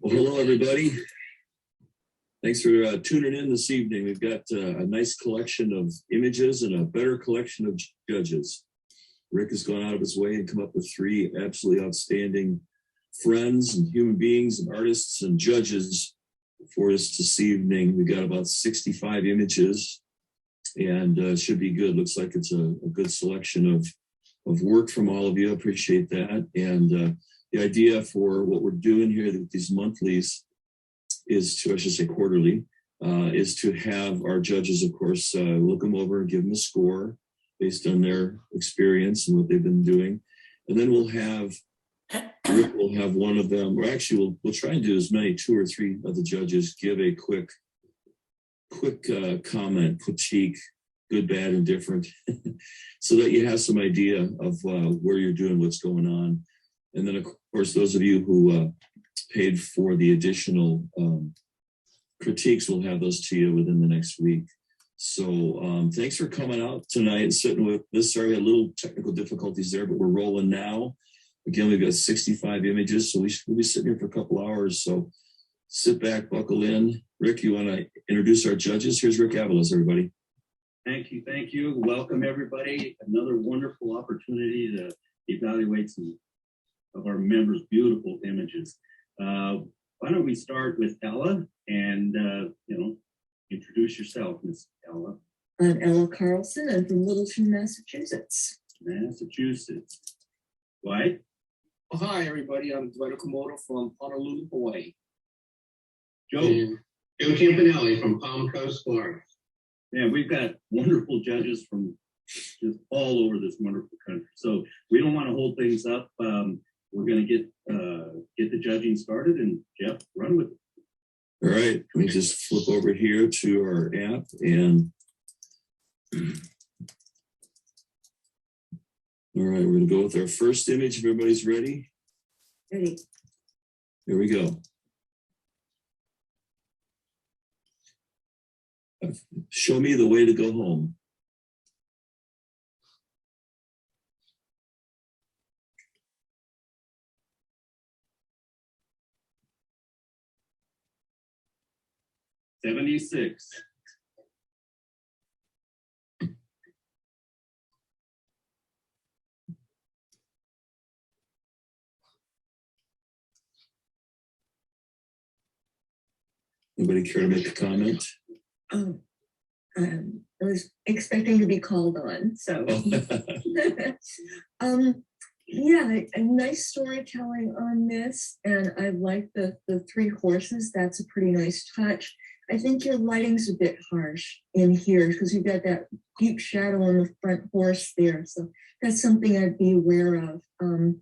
Well, hello, everybody. Thanks for tuning in this evening. We've got a nice collection of images and a better collection of judges. Rick has gone out of his way and come up with three absolutely outstanding friends and human beings and artists and judges for us this evening. We've got about 65 images and should be good. Looks like it's a good selection of work from all of you. I appreciate that. And the idea for what we're doing here with these monthlies is to, I should say quarterly, is to have our judges, of course, look them over and give them a score based on their experience and what they've been doing. And then we'll have one of them, or actually we'll try and do as many, 2 or 3 of the judges give a quick comment, critique, good, bad, and different, so that you have some idea of where you're doing, what's going on. And then, of course, those of you who paid for the additional critiques, we'll have those to you within the next week. So thanks for coming out tonight and sitting with us. Sorry, we had a little technical difficulties there, but we're rolling now. Again, we've got 65 images, so we'll be sitting here for a couple hours. So sit back, buckle in. Rick, you want to introduce our judges? Here's Rick Avalos, everybody. Thank you. Welcome, everybody. Another wonderful opportunity to evaluate some of our members' beautiful images. Why don't we start with Ella and, introduce yourself, Miss Ella. I'm Ella Carlson. I'm from Littleton, Massachusetts. Dwight? Oh, hi, everybody. I'm Dwight Okamoto from Honolulu, Hawaii. Joe? Joe Campanelli from Palm Coast, Florida. Yeah, we've got wonderful judges from just all over this wonderful country. So we don't want to hold things up. We're going to get the judging started, and Jeff, run with it. All right, let me just flip over here to our app and all right, we're going to go with our first image. If everybody's ready. Ready. Here we go. Show me the way to go home. $76. Anybody care to make a comment? I was expecting to be called on, so. Yeah, a nice storytelling on this, and I like the 3 horses. That's a pretty nice touch. I think your lighting's a bit harsh in here because you've got that deep shadow on the front horse there. So that's something I'd be aware of. And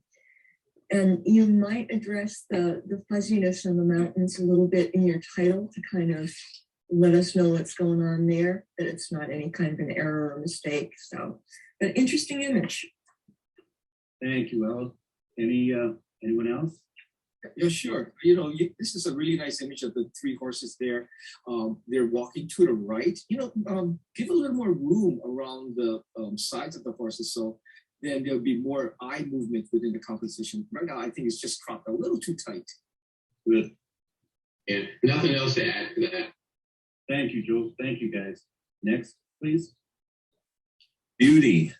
you might address the fuzziness in the mountains a little bit in your title to kind of let us know what's going on there, that it's not any kind of an error or mistake. So, but interesting image. Thank you, Ella. Anyone else? Yeah, sure. This is a really nice image of the 3 horses there. They're walking to the right. Give a little more room around the sides of the horses, so then there'll be more eye movement within the composition. Right now, I think it's just cropped a little too tight. Good. Yeah, nothing else to add to that. Thank you, Joe. Thank you, guys. Next, please. Beauty.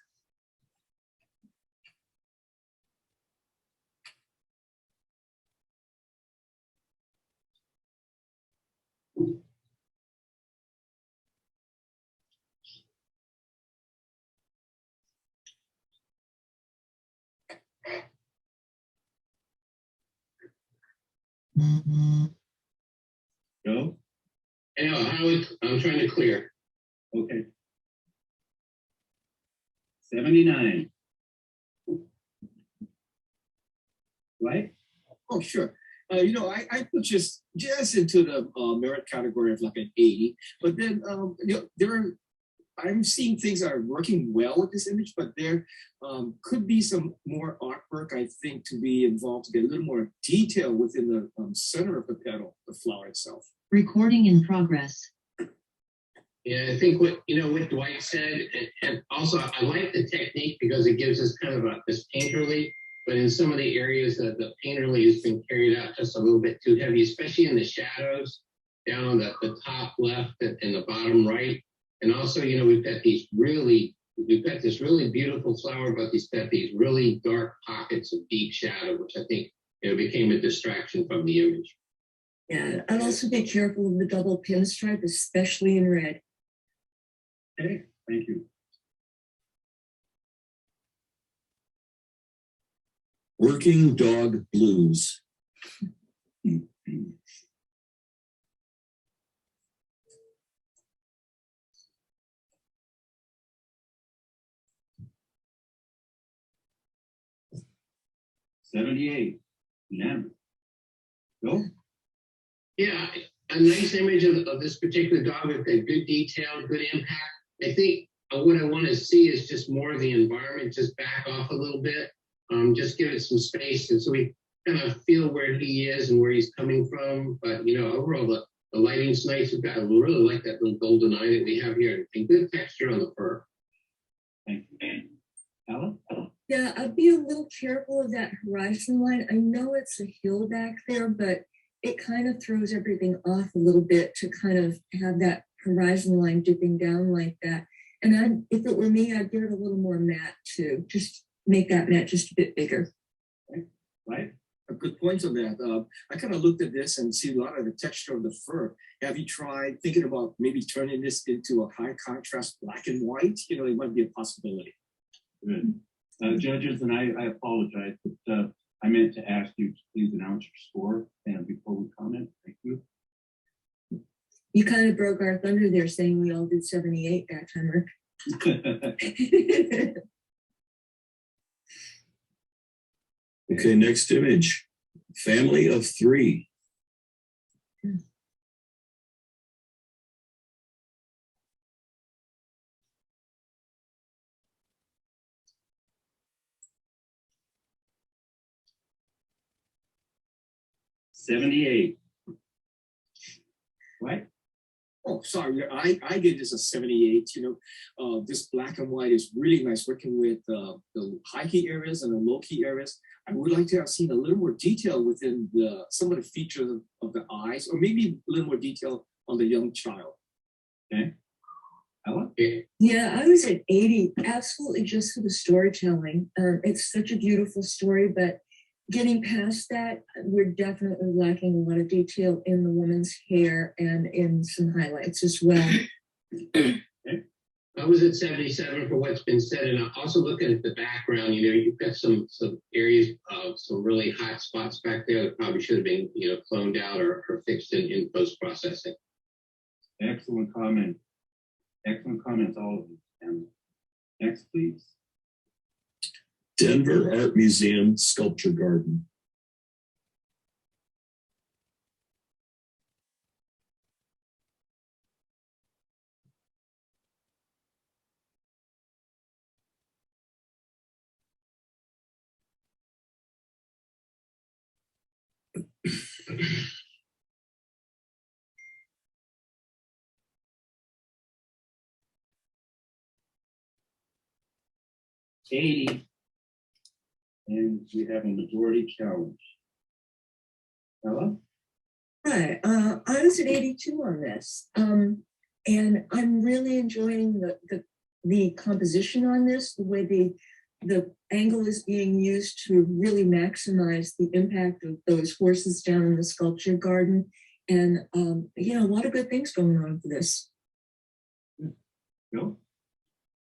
Joe? I'm trying to clear. Okay. 79. Right? Oh, sure. I put just into the merit category of like an 80, but then I'm seeing things that are working well with this image, but there could be some more artwork, I think, to be involved to get a little more detail within the center of the petal, the flower itself. Recording in progress. Yeah, I think what Dwight said, and also I like the technique because it gives us kind of this painterly but in some of the areas that the painterly has been carried out just a little bit too heavy, especially in the shadows down on the top left and the bottom right. And also, you know, we've got this really beautiful flower, but we've got these really dark pockets of deep shadow, which I think, you know, became a distraction from the image. Yeah, I'd also be careful of the double pinstripe, especially in red. Okay, thank you. Working dog blues. 78. Unanimous. Go. Yeah, a nice image of this particular dog with a good detail, good impact. I think what I want to see is just more of the environment, just back off a little bit, just give it some space. And so we kind of feel where he is and where he's coming from. But, you know, overall, the lighting's nice. I really like that little golden eye that we have here and good texture on the fur. Thank you. Alan? Yeah, I'd be a little careful of that horizon line. I know it's a hill back there, but it kind of throws everything off a little bit to kind of have that horizon line dipping down like that. And if it were me, I'd give it a little more matte too. Just make that matte just a bit bigger. Right? A good point on that. I kind of looked at this and see a lot of the texture of the fur. Have you tried thinking about maybe turning this into a high contrast black and white? You know, it might be a possibility. Good. Judges, and I apologize, but I meant to ask you to please announce your score and before we comment. Thank you. You kind of broke our thunder there saying we all did 78 that time, Rick. Okay, next image. Family of 3. $78. Right? Oh, sorry. I gave this a 78. You know, this black and white is really nice working with the high key areas and the low key areas. I would like to have seen a little more detail within some of the features of the eyes, or maybe a little more detail on the young child. Okay. Ella? Yeah, I was at 80, absolutely just for the storytelling. It's such a beautiful story, but getting past that, we're definitely lacking a lot of detail in the woman's hair and in some highlights as well. I was at 77 for what's been said, and also looking at the background, you know, you've got some areas of some really hot spots back there that probably should have been, you know, cloned out or fixed in post-processing. Excellent comment. Excellent comments, all of you. And next, please. Denver Art Museum Sculpture Garden. $80. And we have a majority challenge. Ella? Hi, I was at 82 on this. And I'm really enjoying the composition on this, the way the angle is being used to really maximize the impact of those horses down in the sculpture garden. And, you know, a lot of good things going on for this. Bill?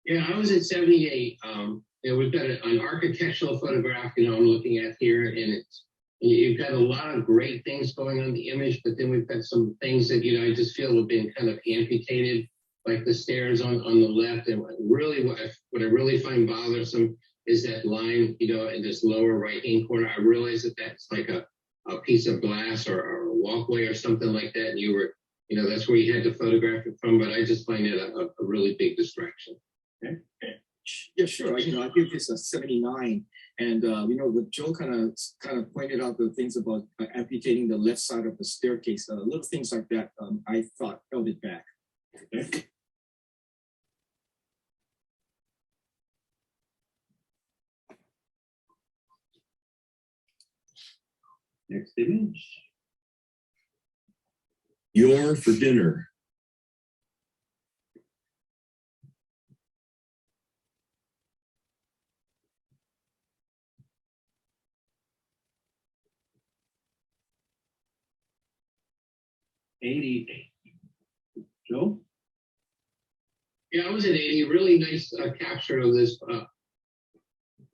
Yeah, I was at 78. You know, we've got an architectural photograph, you know, I'm looking at here, and you've got a lot of great things going on in the image, but then we've got some things that, you know, I just feel have been kind of amputated, like the stairs on the left. And really, what I really find bothersome is that line, you know, in this lower right-hand corner. I realize that that's like a piece of glass or a walkway or something like that. And you were, you know, that's where you had to photograph it from, but I just find it a really big distraction. Okay. Yeah, sure. You know, I give this a 79, and you know, what Joe kind of pointed out the things about amputating the left side of the staircase, little things like that. I thought held it back. Okay. Next image. You're for dinner. '80. Joe? Yeah, I was at 80. Really nice capture of this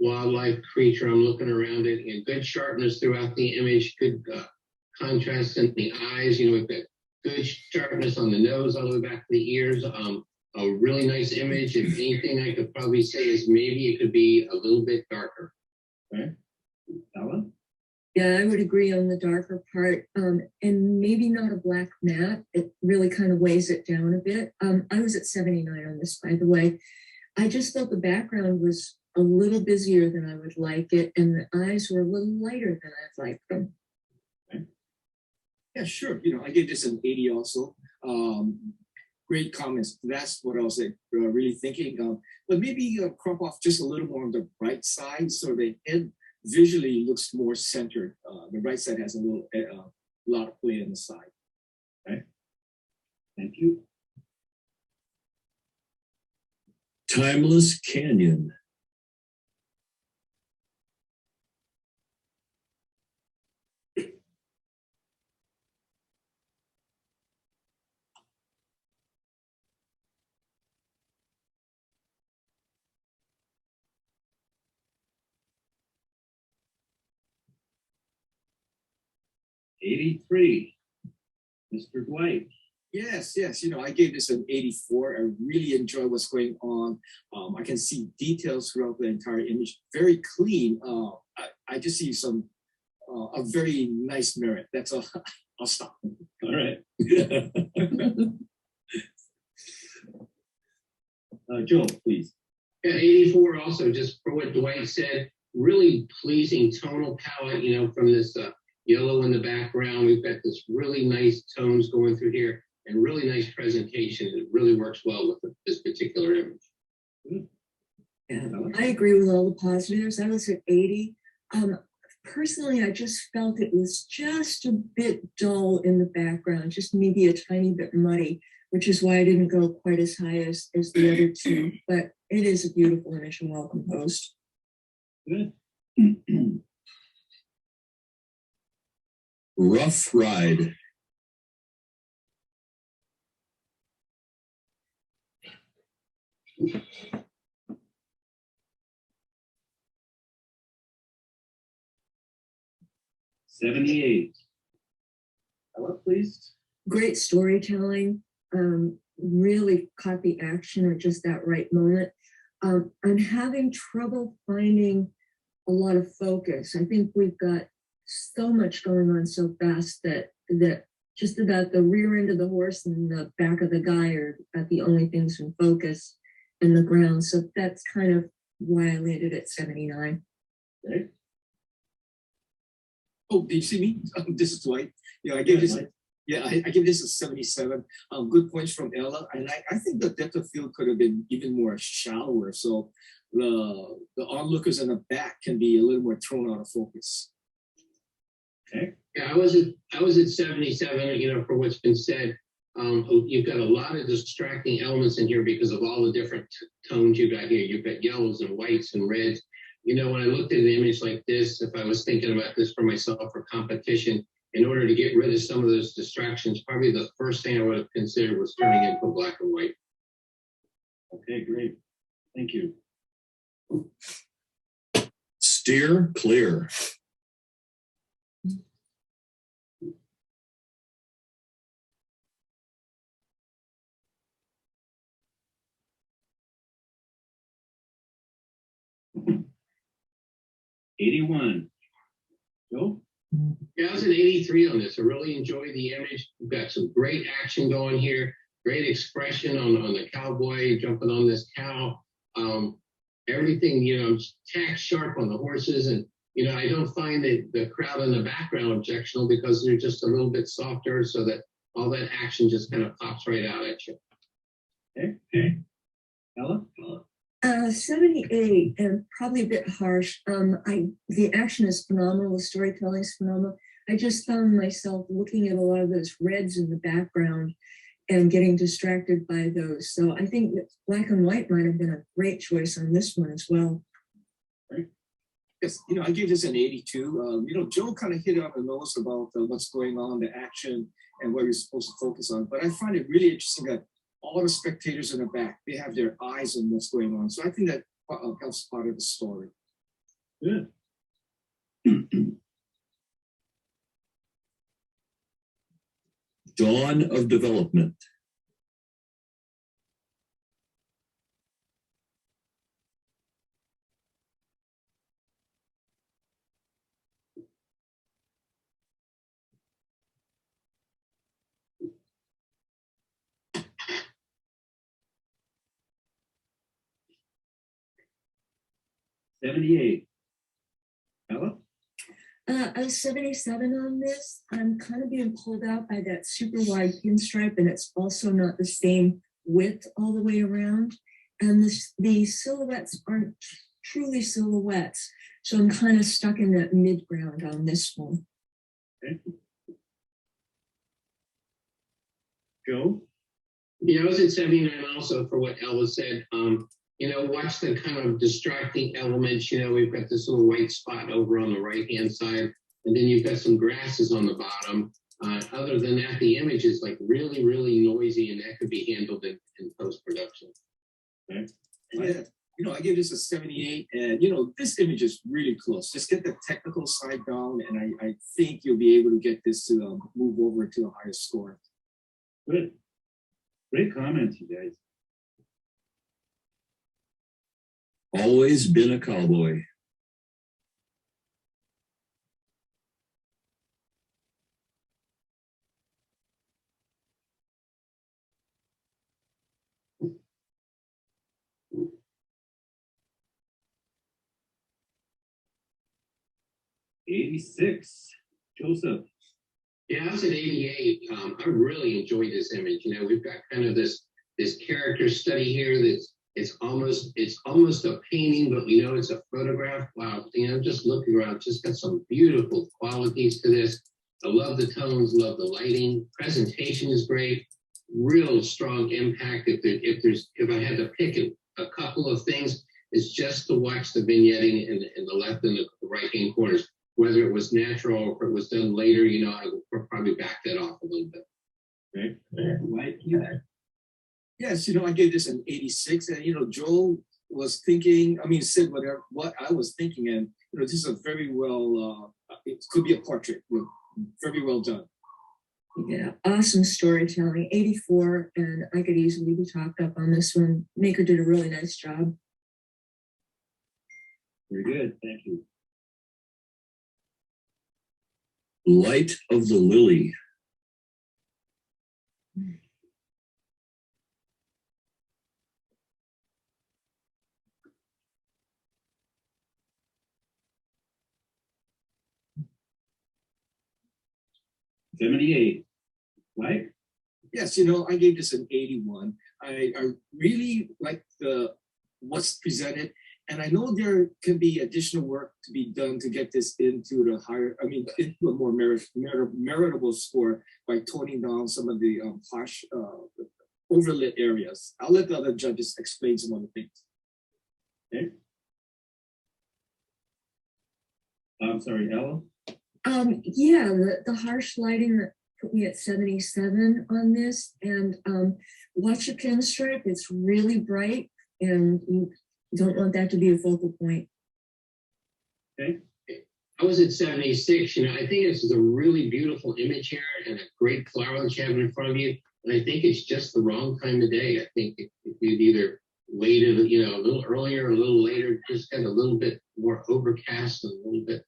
wildlife creature. I'm looking around it, and good sharpness throughout the image, good contrast in the eyes. You know, we've got good sharpness on the nose all the way back to the ears. A really nice image. If anything, I could probably say is maybe it could be a little bit darker. Okay. Ella? Yeah, I would agree on the darker part, and maybe not a black matte. It really kind of weighs it down a bit. I was at 79 on this, by the way. I just felt the background was a little busier than I would like it, and the eyes were a little lighter than I'd like them. Yeah, sure. You know, I gave this an 80 also. Great comments. That's what I was really thinking of. But maybe crop off just a little more on the right side so the head visually looks more centered. The right side has a little lot of play on the side. Thank you. Timeless Canyon. '83. Mr. Dwight. Yes, yes. You know, I gave this an 84. I really enjoy what's going on. I can see details throughout the entire image. Very clean. I just see some a very nice merit. That's all. I'll stop. All right. Joe, please. Yeah, 84 also, just for what Dwight said, really pleasing tonal palette, you know, from this yellow in the background. We've got this really nice tones going through here and really nice presentation. It really works well with this particular image. Yeah, I agree with all the positives. I was at 80. Personally, I just felt it was just a bit dull in the background, just maybe a tiny bit muddy, which is why I didn't go quite as high as the other two. But it is a beautiful image and well composed. Good. Rough Ride. '78. Ella, please. Great storytelling. Really caught the action at just that right moment. I'm having trouble finding a lot of focus. I think we've got so much going on so fast that just about the rear end of the horse and the back of the guy are about the only things in focus in the ground. So that's kind of why I landed at 79. Okay. Oh, did you see me? This is Dwight. Yeah, I gave this. Yeah, I give this a 77. Good points from Ella, and I think the depth of field could have been even more shallower. So the onlookers in the back can be a little more thrown out of focus. Okay. Yeah, I was at 77, you know, for what's been said. You've got a lot of distracting elements in here because of all the different tones you've got here. You've got yellows and whites and reds. You know, when I looked at an image like this, if I was thinking about this for myself for competition, in order to get rid of some of those distractions, probably the first thing I would have considered was turning into black and white. Okay, great. Thank you. Steer clear. '81. Joe? Yeah, I was an 83 on this. I really enjoyed the image. We've got some great action going here, great expression on the cowboy jumping on this cow. Everything, you know, tack sharp on the horses. And, you know, I don't find the crowd in the background objectionable because they're just a little bit softer so that all that action just kind of pops right out at you. Okay. Ella? 78 and probably a bit harsh. The action is phenomenal. The storytelling is phenomenal. I just found myself looking at a lot of those reds in the background and getting distracted by those. So I think that black and white might have been a great choice on this one as well. Yes, I gave this an 82. Joe kind of hit it on the nose about what's going on, the action, and what you're supposed to focus on. But I find it really interesting that all the spectators in the back, they have their eyes on what's going on. So I think that helps part of the story. Good. Dawn of Development. '78. Ella? I was 77 on this. I'm kind of being pulled out by that super wide pinstripe, and it's also not the same width all the way around. And the silhouettes aren't truly silhouettes. So I'm kind of stuck in that mid ground on this one. Okay. Joe? I was at 79 also for what Ella said. Watch the kind of distracting elements. We've got this little white spot over on the right-hand side, and then you've got some grasses on the bottom. Other than that, the image is like really, really noisy, and that could be handled in post-production. Okay. Yeah, I gave this a 78, and this image is really close. Just get the technical side down, and I think you'll be able to get this to move over to a higher score. Good. Great comments, you guys. Always Been a Cowboy. '86. Joseph. Yeah, I was at 88. I really enjoyed this image. We've got kind of this character study here that's it's almost a painting, but we know it's a photograph. Wow, just looking around, just got some beautiful qualities to this. I love the tones, love the lighting. Presentation is great. Real strong impact. If I had to pick a couple of things, it's just to watch the vignetting in the left and the right hand corners. Whether it was natural or if it was done later, I would probably back that off a little bit. Okay. Right. Yeah. Yes, I gave this an 86, and Joel was thinking. Said what I was thinking, and this is a very well. It could be a portrait, very well done. Yeah, awesome storytelling. 84, and I could easily be talked up on this one. Maker did a really nice job. Very good. Thank you. Light of the Lily. '78. Right? Yes, I gave this an 81. I really like what's presented, and I know there can be additional work to be done to get this into into a more meritable score by toning down some of the harsh overlit areas. I'll let the other judges explain some of the things. Okay. I'm sorry, Ella? Yeah, the harsh lighting that put me at 77 on this, and watch your pinstripe. It's really bright, and you don't want that to be a focal point. Okay. I was at 76. I think this is a really beautiful image here and a great flower that you have in front of you. And I think it's just the wrong time of day. I think if you'd either waited, a little earlier or a little later, just got a little bit more overcast and a little bit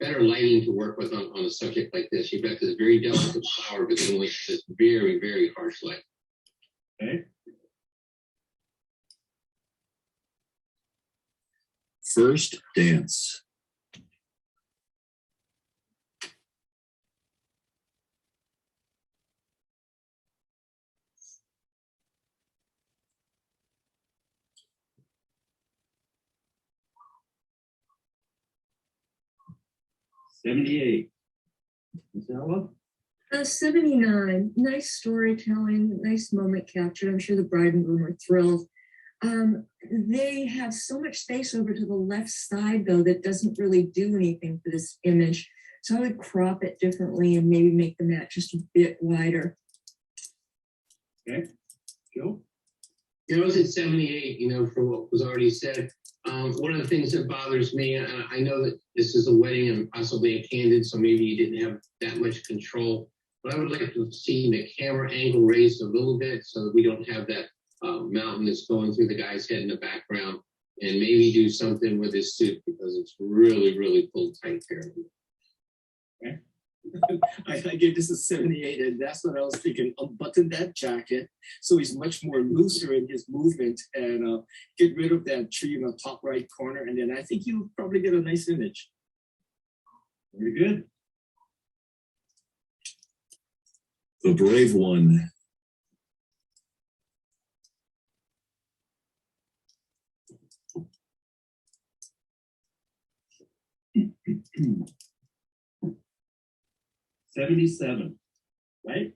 better lighting to work with on a subject like this. You've got this very delicate flower, but then with this very, very harsh light. Okay. First Dance. '78. Ms. Ella? 79, nice storytelling, nice moment captured. I'm sure the bride and groom are thrilled. They have so much space over to the left side, though, that doesn't really do anything for this image. So I would crop it differently and maybe make the mat just a bit wider. Okay. Joe? Yeah, I was at 78, for what was already said. One of the things that bothers me, and I know that this is a wedding and possibly a candid, so maybe you didn't have that much control, but I would like to see the camera angle raised a little bit so that we don't have that mountain that's going through the guy's head in the background, and maybe do something with his suit because it's really, really pulled tight there. I gave this a 78, and that's what I was thinking. Unbutton that jacket so he's much more looser in his movement, and get rid of that tree in the top right corner, and then I think you'll probably get a nice image. Very good. The brave one. Hmm. 77, right?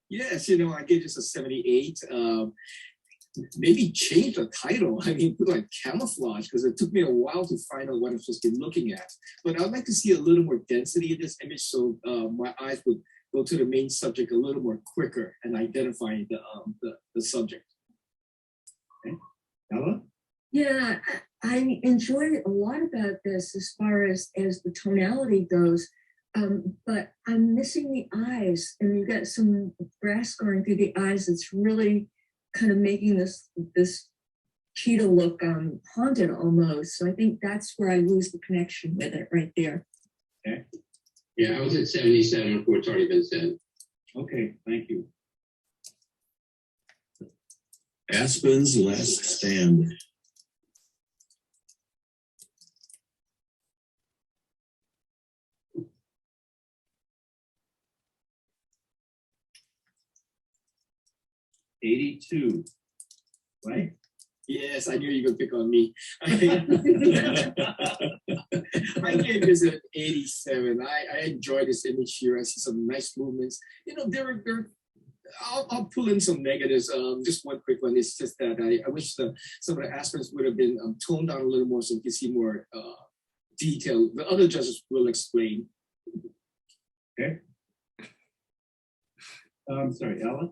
Yes, I gave this a 78. Maybe change the title. I mean, put like camouflage, because it took me a while to find out what I'm supposed to be looking at. But I'd like to see a little more density in this image, so my eyes would go to the main subject a little more quicker and identifying the subject. Okay. Ella? Yeah, I enjoyed a lot about this as far as the tonality goes. But I'm missing the eyes, and you've got some grass going through the eyes that's really kind of making this cheetah look haunted almost. So I think that's where I lose the connection with it right there. Okay. Yeah, I was at 77 before it's already been said. Okay, thank you. Aspen's Last Stand. '82, right? Yes, I knew you were gonna pick on me. I gave this an 87. I enjoy this image here. I see some nice movements. I'll pull in some negatives. Just one quick one. It's just that I wish some of the aspects would have been toned down a little more so we can see more detail. The other judges will explain. Okay. I'm sorry, Ella?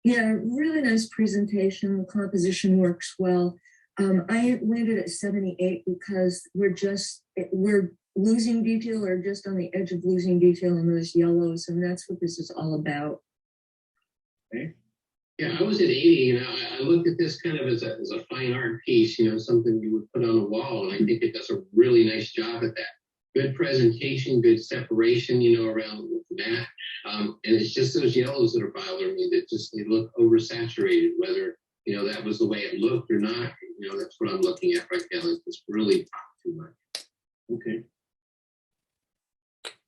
Yeah, really nice presentation. The composition works well. I landed at 78 because we're losing detail or just on the edge of losing detail in those yellows, and that's what this is all about. Okay. Yeah, I was at 80, I looked at this kind of as a fine art piece, something you would put on a wall, and I think it does a really nice job at that. Good presentation, good separation, around the mat. And it's just those yellows that are bothering me, that just, they look oversaturated, whether, that was the way it looked or not. That's what I'm looking at right now. It's really popped too much. Okay.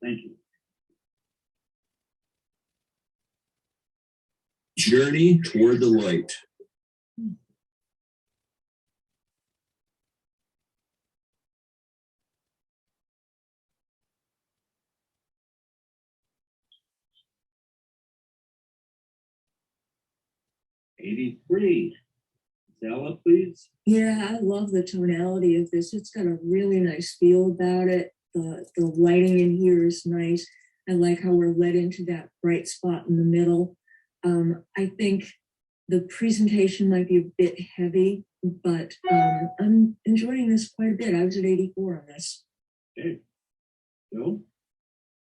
Thank you. Journey Toward the Light. '83. Ella, please. Yeah, I love the tonality of this. It's got a really nice feel about it. The lighting in here is nice. I like how we're led into that bright spot in the middle. I think the presentation might be a bit heavy, but I'm enjoying this quite a bit. I was at 84 on this. Okay. Joe?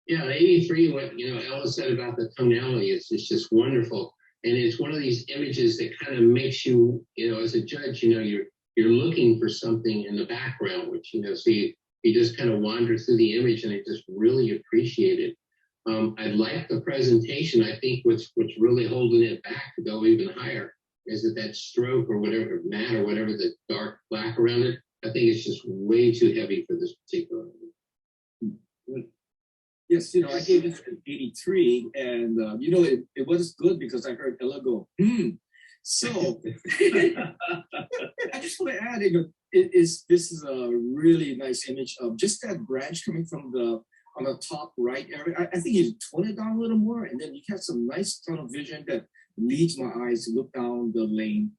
Yeah, 83, what Ella said about the tonality, it's just wonderful. And it's one of these images that kind of makes you, as a judge, you're looking for something in the background, which, so you just kind of wander through the image, and I just really appreciate it. I like the presentation. I think what's really holding it back to go even higher is that stroke or whatever, matte or whatever, the dark black around it. I think it's just way too heavy for this particular image. Yes, I gave it an 83, and it was good because I heard Ella go, So I just want to add, this is a really nice image of just that branch coming from the on the top right area. I think you tone it down a little more, and then you have some nice tunnel vision that leads my eyes to look down the lane.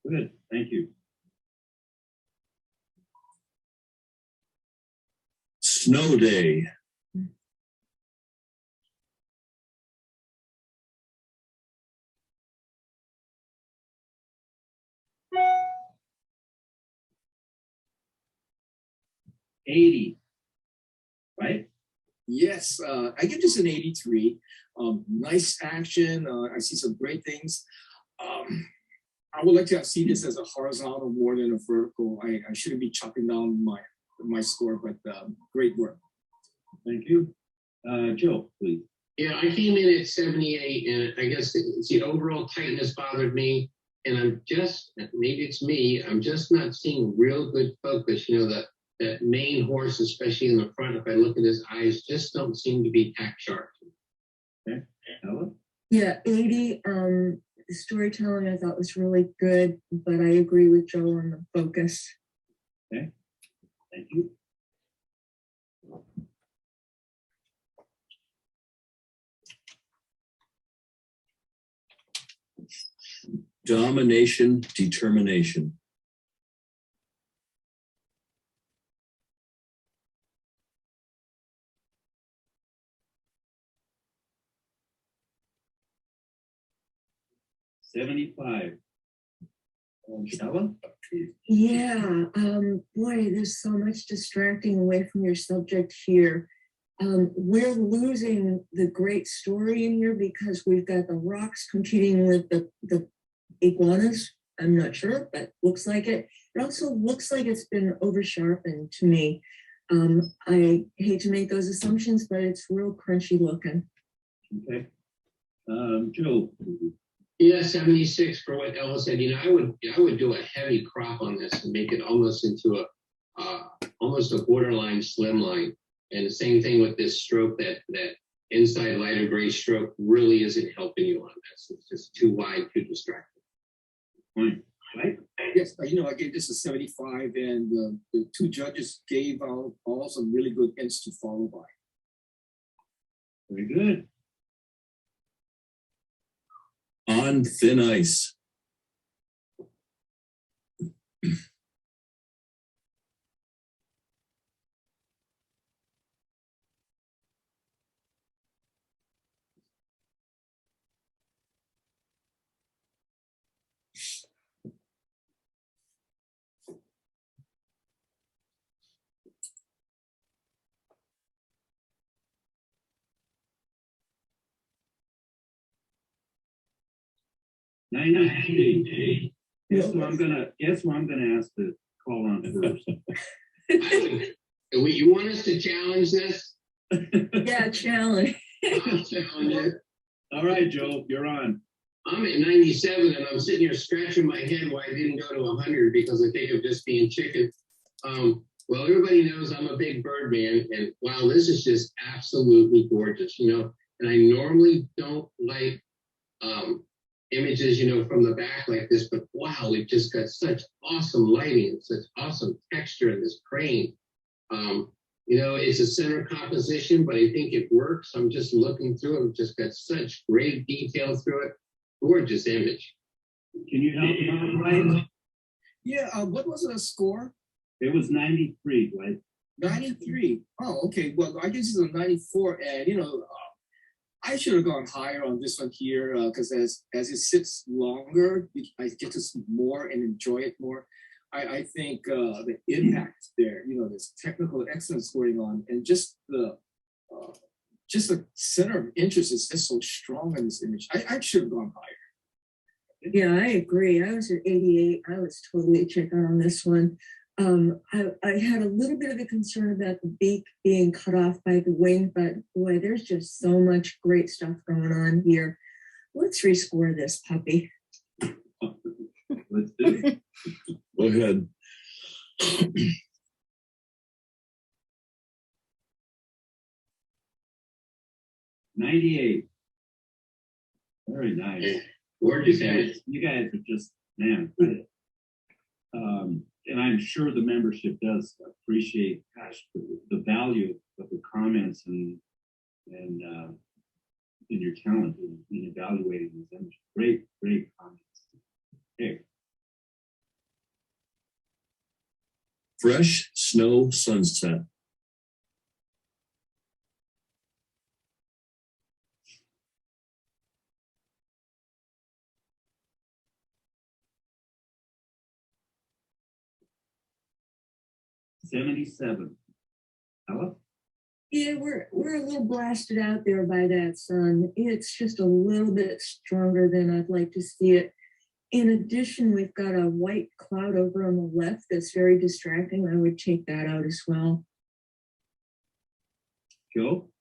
Good, thank you. Snow day. $80, right? Yes, I give this an 83. Nice action. I see some great things. I would like to see this as a horizontal more than a vertical. I shouldn't be chopping down my score, but great work. Thank you. Joe, please. Yeah, I came in at 78, and I guess it's the overall tightness bothered me. And I'm just, maybe it's me, I'm just not seeing real good focus. You know, that main horse, especially in the front, if I look at his eyes, just don't seem to be tack sharp. Okay, Ella? Yeah, 80. The storytelling I thought was really good, but I agree with Joel on the focus. Thank you. Domination, determination. $75. Ella? Yeah, boy, there's so much distracting away from your subject here. We're losing the great story in here because we've got the rocks competing with the iguanas. I'm not sure, but looks like it. It also looks like it's been over sharpened to me. I hate to make those assumptions, but it's real crunchy looking. Okay. Joe? Yeah, 76 for what Ella said. You know, I would do a heavy crop on this and make it almost into almost a borderline slim line. And the same thing with this stroke, that inside lighter gray stroke really isn't helping you on this. It's just too wide, too distracting. Fine. Right? Yes, you know, I gave this a 75, and the two judges gave out all some really good hints to follow by. Very good. On thin ice. $93. Guess what I'm gonna ask to call on first. You want us to challenge this? Yeah, challenge. I'll challenge it. All right, Joe, you're on. I'm at 97, and I'm sitting here scratching my head why I didn't go to 100 because I think of just being chicken. Well, everybody knows I'm a big bird man, and wow, this is just absolutely gorgeous, you know. And I normally don't like images, you know, from the back like this, but wow, we've just got such awesome lighting and such awesome texture in this crane. You know, it's a center composition, but I think it works. I'm just looking through it. We've just got such great detail through it. Gorgeous image. Can you help him out, Dwight? Yeah, what was the score? It was 93, Dwight. 93. Oh, okay. Well, I guess it's a 94, and you know, I should have gone higher on this one here because as it sits longer, I get to see more and enjoy it more. I think the impact there, you know, this technical excellence going on, and just the center of interest is just so strong in this image. I should have gone higher. Yeah, I agree. I was at 88. I was totally checked out on this one. I had a little bit of a concern about the beak being cut off by the wing, but boy, there's just so much great stuff going on here. Let's rescore this puppy. Let's do it. Go ahead. 98. Very nice. Gorgeous You image. guys are just, man. And I'm sure the membership does appreciate, gosh, the value the comments and in your talent in evaluating these images. Great comments. Okay. Fresh snow sunset. '77. Ella? Yeah, we're a little blasted out there by that sun. It's just a little bit stronger than I'd like to see it. In addition, we've got a white cloud over on the left that's very distracting. I would take that out as well. Joe?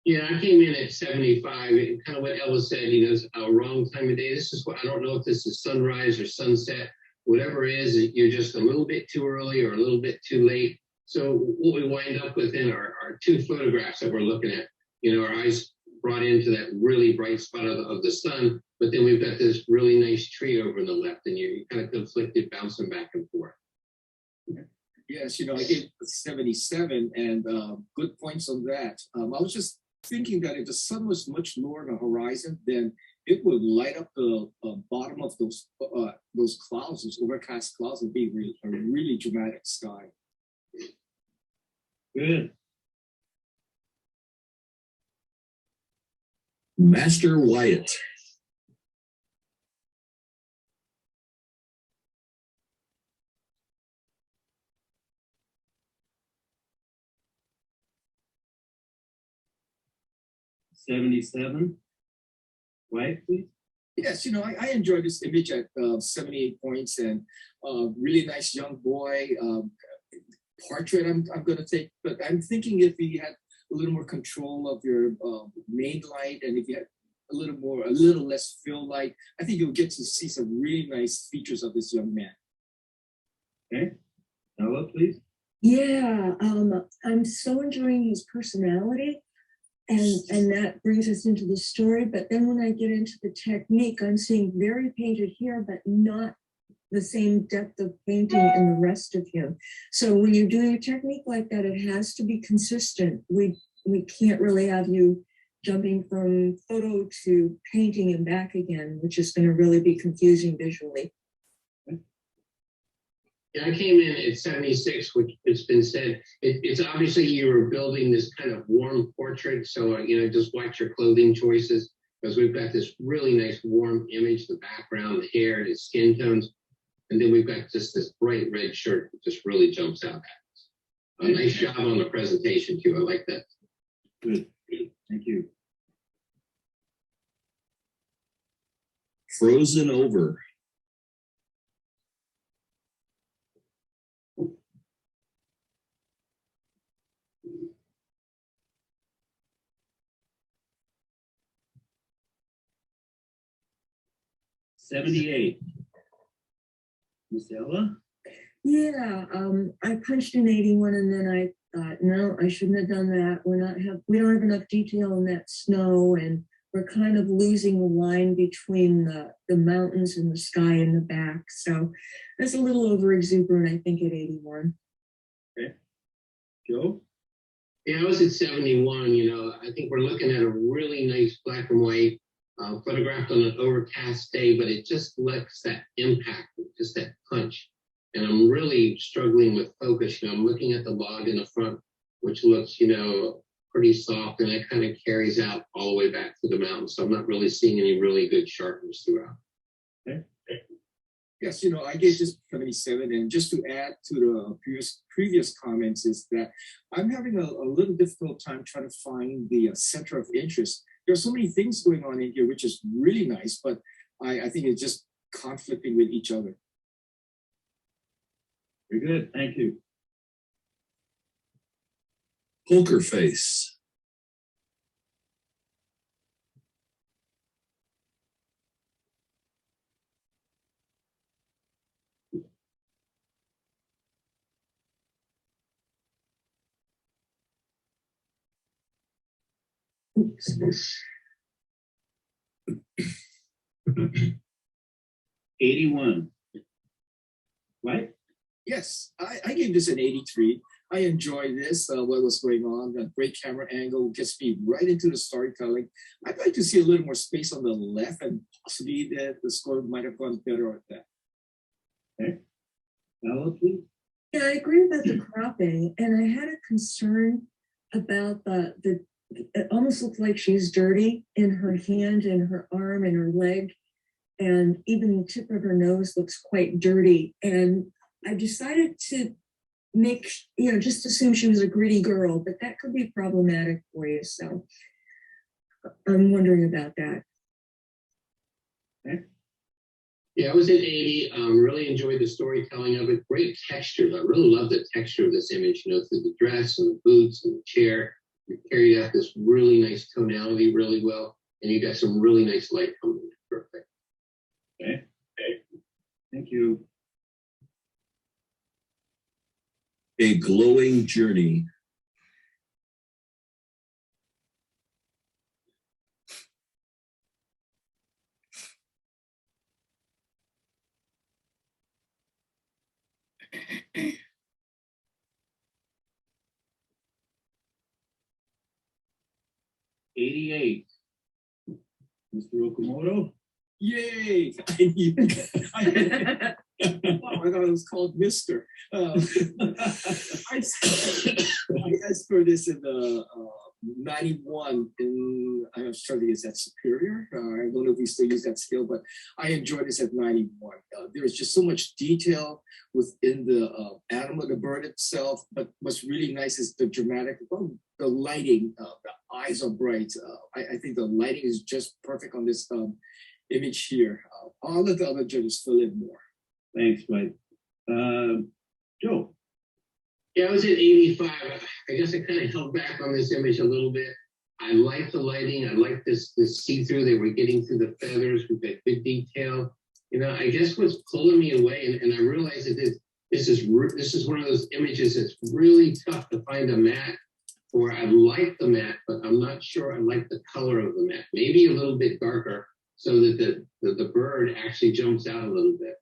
Yeah, I came in at 75. And kind of what Ella said, it's a wrong time of day. This is what I don't know if this is sunrise or sunset. Whatever it is, you're just a little bit too early or a little bit too late. So what we wind up with in our two photographs that we're looking at, our eyes brought into that really bright spot of the sun, but then we've got this really nice tree over on the left, and you're kind of conflicted, bouncing back and forth. Yes, I gave 77 and good points on that. I was just thinking that if the sun was much lower on the horizon, then it would light up the bottom of those clouds, those overcast clouds, and be a really dramatic sky. Good. Master Wyatt. '77. Right, please. Yes, I enjoyed this image at 78 points, and really nice young boy. Portrait I'm going to take, but I'm thinking if you had a little more control of your main light, and if you had a little less fill light, I think you'll get to see some really nice features of this young man. Okay. Ella, please. Yeah, I'm so enjoying his personality, and that brings us into the story. But then when I get into the technique, I'm seeing very painted here, but not the same depth of painting in the rest of him. So when you're doing a technique like that, it has to be consistent. We can't really have you jumping from photo to painting and back again, which is going to really be confusing visually. Yeah, I came in at 76, which it's been said. It's obviously you were building this kind of warm portrait. So, just watch your clothing choices, because we've got this really nice warm image, the background, the hair, the skin tones. And then we've got just this bright red shirt that just really jumps out at us. A nice job on the presentation, too. I like that. Good. Thank you. Frozen over. ’78. Miss Ella? Yeah, I punched in 81 and then I thought, no, I shouldn't have done that. We don't have enough detail in that snow, and we're kind of losing the line between the mountains and the sky in the back. So that's a little over exuberant, I think, at 81. Okay. Joe? Yeah, I was at 71. I think we're looking at a really nice black and white photographed on an overcast day, but it just lacks that impact, just that punch. And I'm really struggling with focus. I'm looking at the log in the front, which looks, pretty soft, and it kind of carries out all the way back to the mountain. So I'm not really seeing any really good sharpness throughout. Okay. Yes, I gave this 77, and just to add to the previous comments is that I'm having a little difficult time trying to find the center of interest. There are so many things going on in here, which is really nice, but I think it's just conflicting with each other. Very good. Thank you. Poker face. Oops. 81. Right? Yes, I gave this an 83. I enjoy this, what was going on. The great camera angle gets me right into the storytelling. I'd like to see a little more space on the left, and possibly that the score might have gone better at that. Ella, please. Yeah, I agree about the cropping, and I had a concern about the it almost looked like she's dirty in her hand and her arm and her leg, and even the tip of her nose looks quite dirty. And I decided to make, just assume she was a gritty girl, but that could be problematic for you. So I'm wondering about that. Yeah, I was at 80. Really enjoyed the storytelling of it. Great textures. I really love the texture of this image, through the dress and the boots and the chair. You carried out this really nice tonality really well. And you got some really nice light coming in. Perfect. Okay. Thank you. A glowing journey. '88. Mr. Okamoto. Yay! I knew that. Wow, I thought it was called Mr. I asked for this in the 91 I was trying to use that Superior. I don't know if we still use that scale, but I enjoyed this at 91. There's just so much detail within the animal, the bird itself, but what's really nice is the dramatic, the lighting, the eyes are bright. I think the lighting is just perfect on this image here. All of the other judges fill in more. Thanks, Mike. Joe. Yeah, I was at 85. I guess I kind of held back on this image a little bit. I like the lighting. I like this see-through. They were getting through the feathers with that good detail. I guess what's pulling me away, and I realized that this is one of those images that's really tough to find a matte for. I like the matte, but I'm not sure I like the color of the matte. Maybe a little bit darker so that the bird actually jumps out a little bit.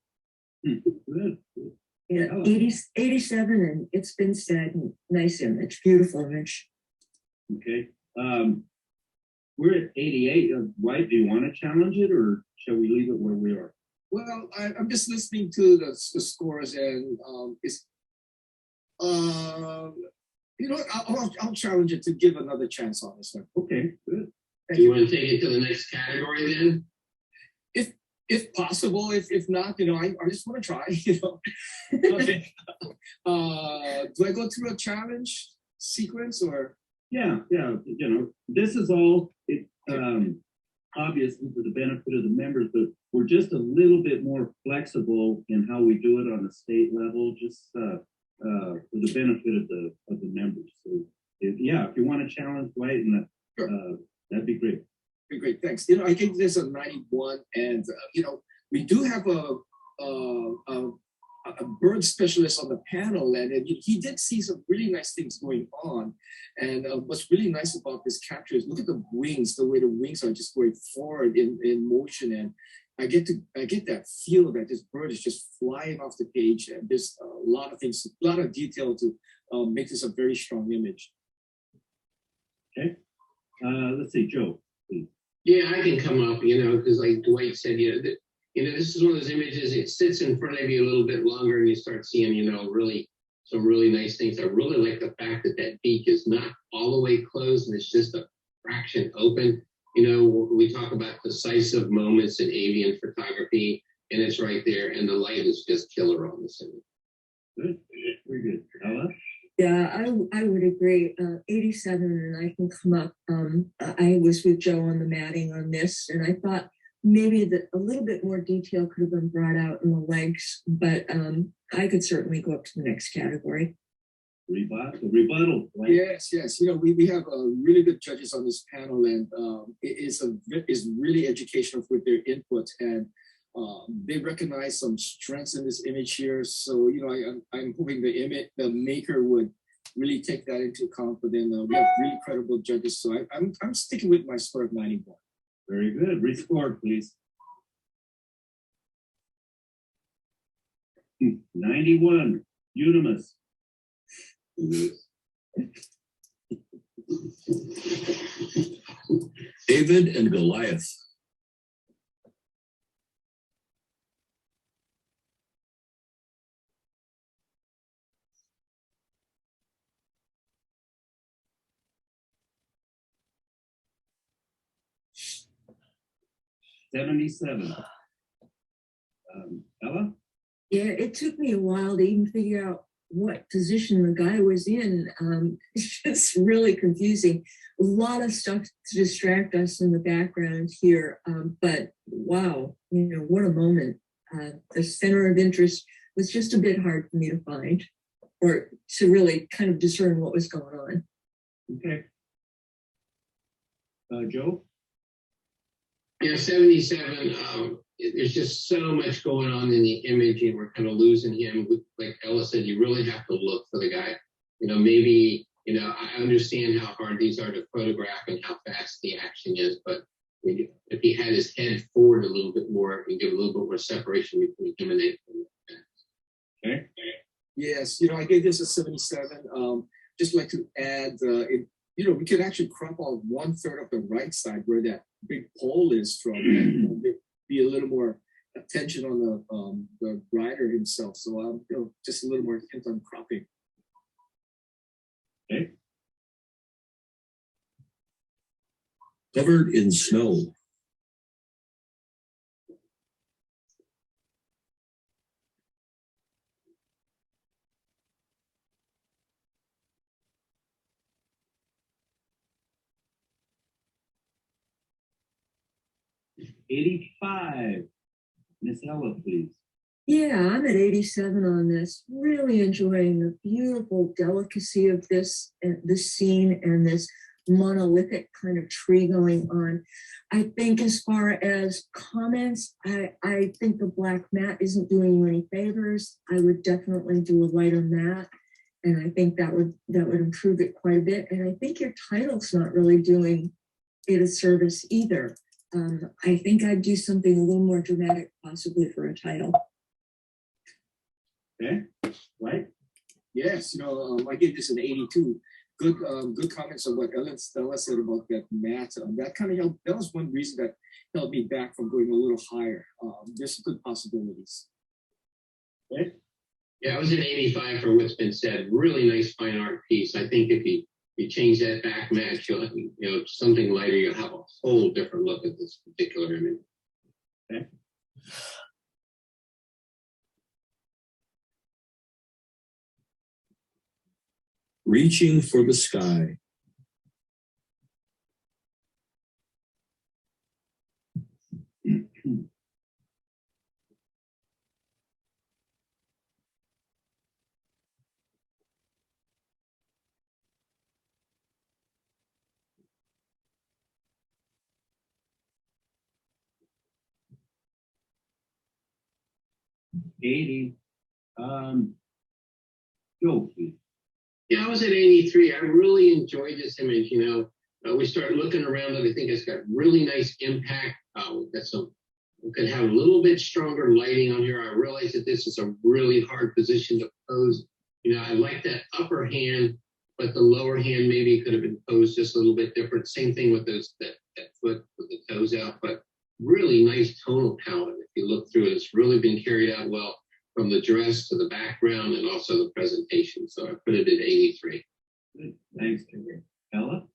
Good. Yeah, 87, and it's been said, nice image, beautiful image. Okay. We're at 88. White, do you want to challenge it, or shall we leave it where we are? Well, I'm just listening to the scores, and it's I'll challenge it to give another chance on this one. Okay, good. Do you want to take it to the next category then? If possible, if not, I just want to try. Okay. Do I go through a challenge sequence or? Yeah. This is all obviously for the benefit of the members, but we're just a little bit more flexible in how we do it on the state level, just for the benefit of the members. So, if you want to challenge Dwight, and that'd be great. Great, thanks. I gave this a 91, and we do have a bird specialist on the panel, and he did see some really nice things going on. And what's really nice about this capture is look at the wings, the way the wings are just going forward in motion, and I get that feel that this bird is just flying off the page, and there's a lot of things, a lot of detail to make this a very strong image. Okay, let's see, Joe, please. Yeah, I can come up, because like Dwight said, this is one of those images, it sits in front of you a little bit longer and you start seeing, really some really nice things. I really like the fact that beak is not all the way closed and it's just a fraction open. We talk about decisive moments in avian photography, and it's right there, and the light is just killer on this image. Good, very good. Ella? Yeah, I would agree. 87, and I can come up. I was with Joe on the matting on this, and I thought maybe that a little bit more detail could have been brought out in the legs, but I could certainly go up to the next category. Rebuttal. Right? Yes. We have really good judges on this panel, and it is really educational with their input, and they recognize some strengths in this image here. So I'm hoping the maker would really take that into account. But then we have really credible judges, so I'm sticking with my score of 91. Very good. Rescore, please. 91. Unanimous. David and Goliath. '77. Ella? Yeah, it took me a while to even figure out what position the guy was in. It's just really confusing. A lot of stuff to distract us in the background here. But wow, what a moment. The center of interest was just a bit hard for me to find or to really kind of discern what was going on. Okay. Joe? Yeah, 77. There's just so much going on in the image, and we're kind of losing him. Like Ella said, you really have to look for the guy. Maybe, I understand how hard these are to photograph and how fast the action is, but if he had his head forward a little bit more and give a little bit more separation between him and it. Okay. Yes, I gave this a 77. Just like to add, we could actually crop out 1/3 of the right side where that big pole is from. And be a little more attention on the rider himself. So just a little more hint on cropping. Okay. Covered in snow. '85. Miss Ella, please. Yeah, I'm at 87 on this. Really enjoying the beautiful delicacy of this scene and this monolithic kind of tree going on. I think as far as comments, I think the black matte isn't doing you any favors. I would definitely do a lighter matte, and I think that would improve it quite a bit. And I think your title's not really doing it a service either. I think I'd do something a little more dramatic, possibly for a title. Okay. Right. Yes, I gave this an 82. Good comments on what Ella said about that matte. That kind of helped. That was one reason that held me back from going a little higher. There's good possibilities. Okay. Yeah, I was at 85 for what's been said. Really nice fine art piece. I think if you change that back match, you'll have, something lighter, you'll have a whole different look at this particular image. Okay. Reaching for the sky. '80. Joe, please. Yeah, I was at 83. I really enjoyed this image. We started looking around it. I think it's got really nice impact. We could have a little bit stronger lighting on here. I realize that this is a really hard position to pose. I like that upper hand, but the lower hand maybe could have been posed just a little bit different. Same thing with that foot with the toes out, but really nice tonal palette. If you look through it, it's really been carried out well from the dress to the background and also the presentation. So I put it at 83. Good. Thanks, Terry. Ella?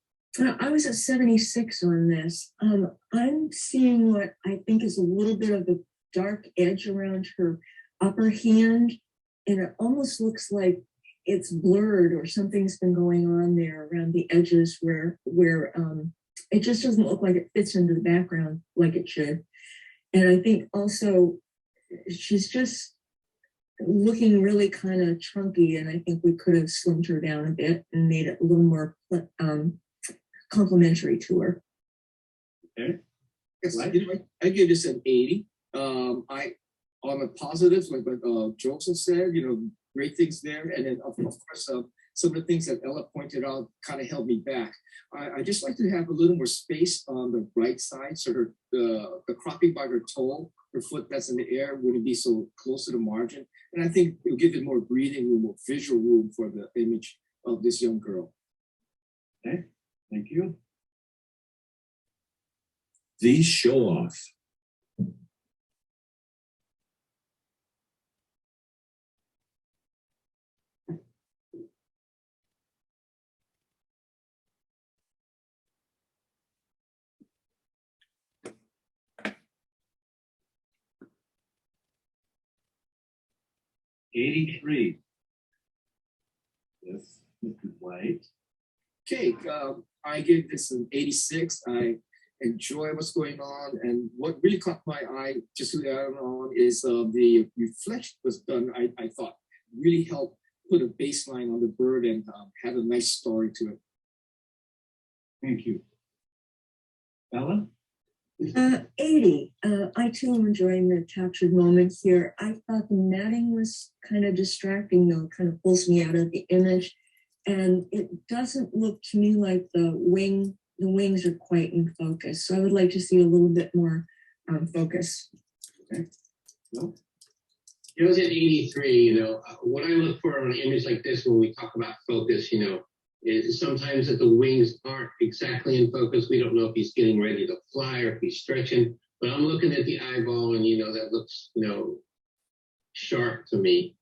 I was at 76 on this. I'm seeing what I think is a little bit of a dark edge around her upper hand, and it almost looks like it's blurred or something's been going on there around the edges where it just doesn't look like it fits into the background like it should. And I think also she's just looking really kind of chunky, and I think we could have slimmed her down a bit and made it a little more complimentary to her. Okay. Yes, I give this an 80. On the positives, like what Joseph said, great things there, and then of course some of the things that Ella pointed out kind of held me back. I just like to have a little more space on the right side, so the cropping by her toe, her foot that's in the air wouldn't be so close to the margin, and I think it'll give it more breathing room, more visual room for the image of this young girl. Okay, thank you. The show off. '83. Yes, Mr. White. Okay, I give this an 86. I enjoy what's going on, and what really caught my eye just to add on is the reflection was done. I thought really helped put a baseline on the bird and had a nice story to it. Thank you. Bella? 80. I too am enjoying the captured moment here. I thought the matting was kind of distracting, though, it kind of pulls me out of the image. And it doesn't look to me like the wings are quite in focus. So I would like to see a little bit more focus. Okay. No? It was at 83, what I look for on an image like this when we talk about focus, is sometimes that the wings aren't exactly in focus. We don't know if he's getting ready to fly or if he's stretching, but I'm looking at the eyeball and, that looks, sharp to me.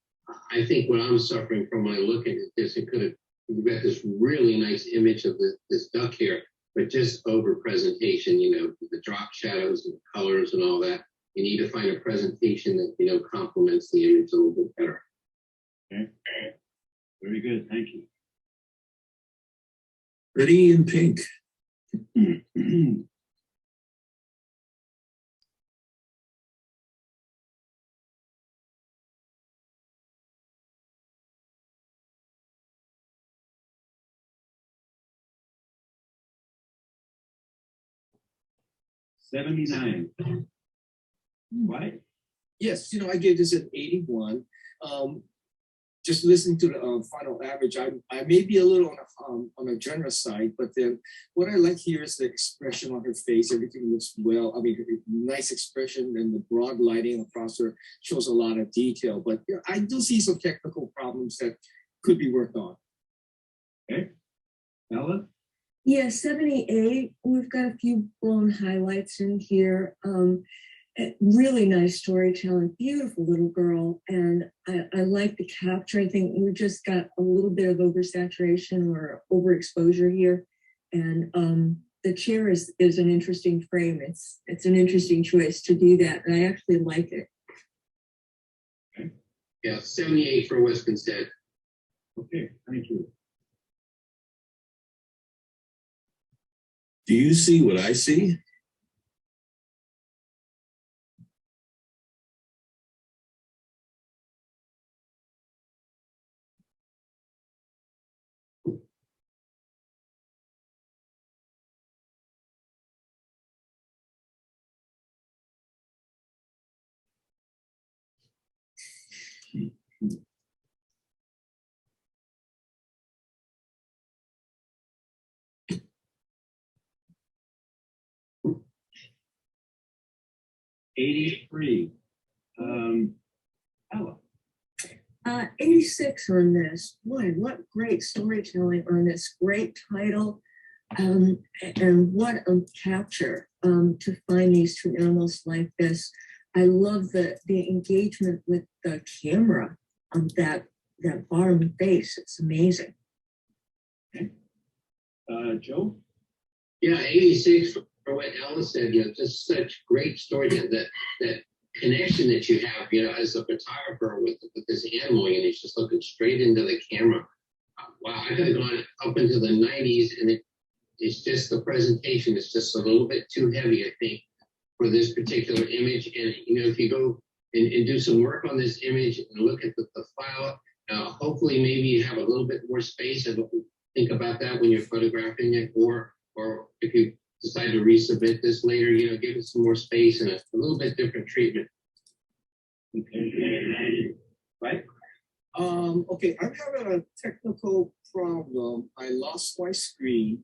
I think what I'm suffering from when I look at this, we've got this really nice image of this duck here, but just over presentation, the drop shadows and the colors and all that. You need to find a presentation that, complements the image a little bit better. Okay. Very good. Thank you. Pretty in pink. 79. Right? Yes, I gave this an 81. Just listening to the final average, I may be a little on a generous side, but then what I like here is the expression on her face. Everything looks well. I mean, nice expression, and the broad lighting across her shows a lot of detail. But I do see some technical problems that could be worked on. Okay. Bella? Yeah, 78. We've got a few blown highlights in here. Really nice storytelling, beautiful little girl. And I like the capture. I think we just got a little bit of oversaturation or overexposure here. And the chair is an interesting frame. It's an interesting choice to do that. And I actually like it. Okay. Yeah, 78 for Westminstead. Okay, thank you. Do you see what I see? '83. Ella. 86 on this. Boy, what great storytelling on this. Great title. And what a capture to find these two animals like this. I love the engagement with the camera on that bottom face. It's amazing. Okay. Joe? Yeah, 86 for what Ella said, just such great story that connection that you have, as a photographer with this animal, and he's just looking straight into the camera. Wow, I could have gone up into the 90s, and it's just the presentation is just a little bit too heavy, I think, for this particular image. And, if you go and do some work on this image and look at the file, hopefully maybe you have a little bit more space, and think about that when you're photographing it, or if you decide to resubmit this later, give it some more space and a little bit different treatment. Okay. Right? Okay, I'm having a technical problem. I lost my screen,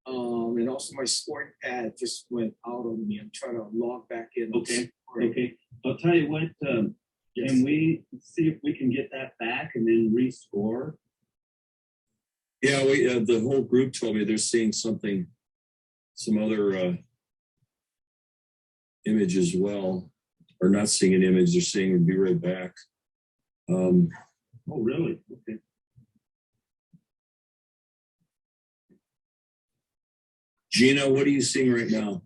and also my scoring pad just went out on me. I'm trying to log back in. Okay. Okay. I'll tell you what, Yes. can we see if we can get that back and then rescore? Yeah, the whole group told me they're seeing something, some other image as well, or not seeing an image. They're seeing it. Be right back. Oh, really? Okay. Gina, what are you seeing right now?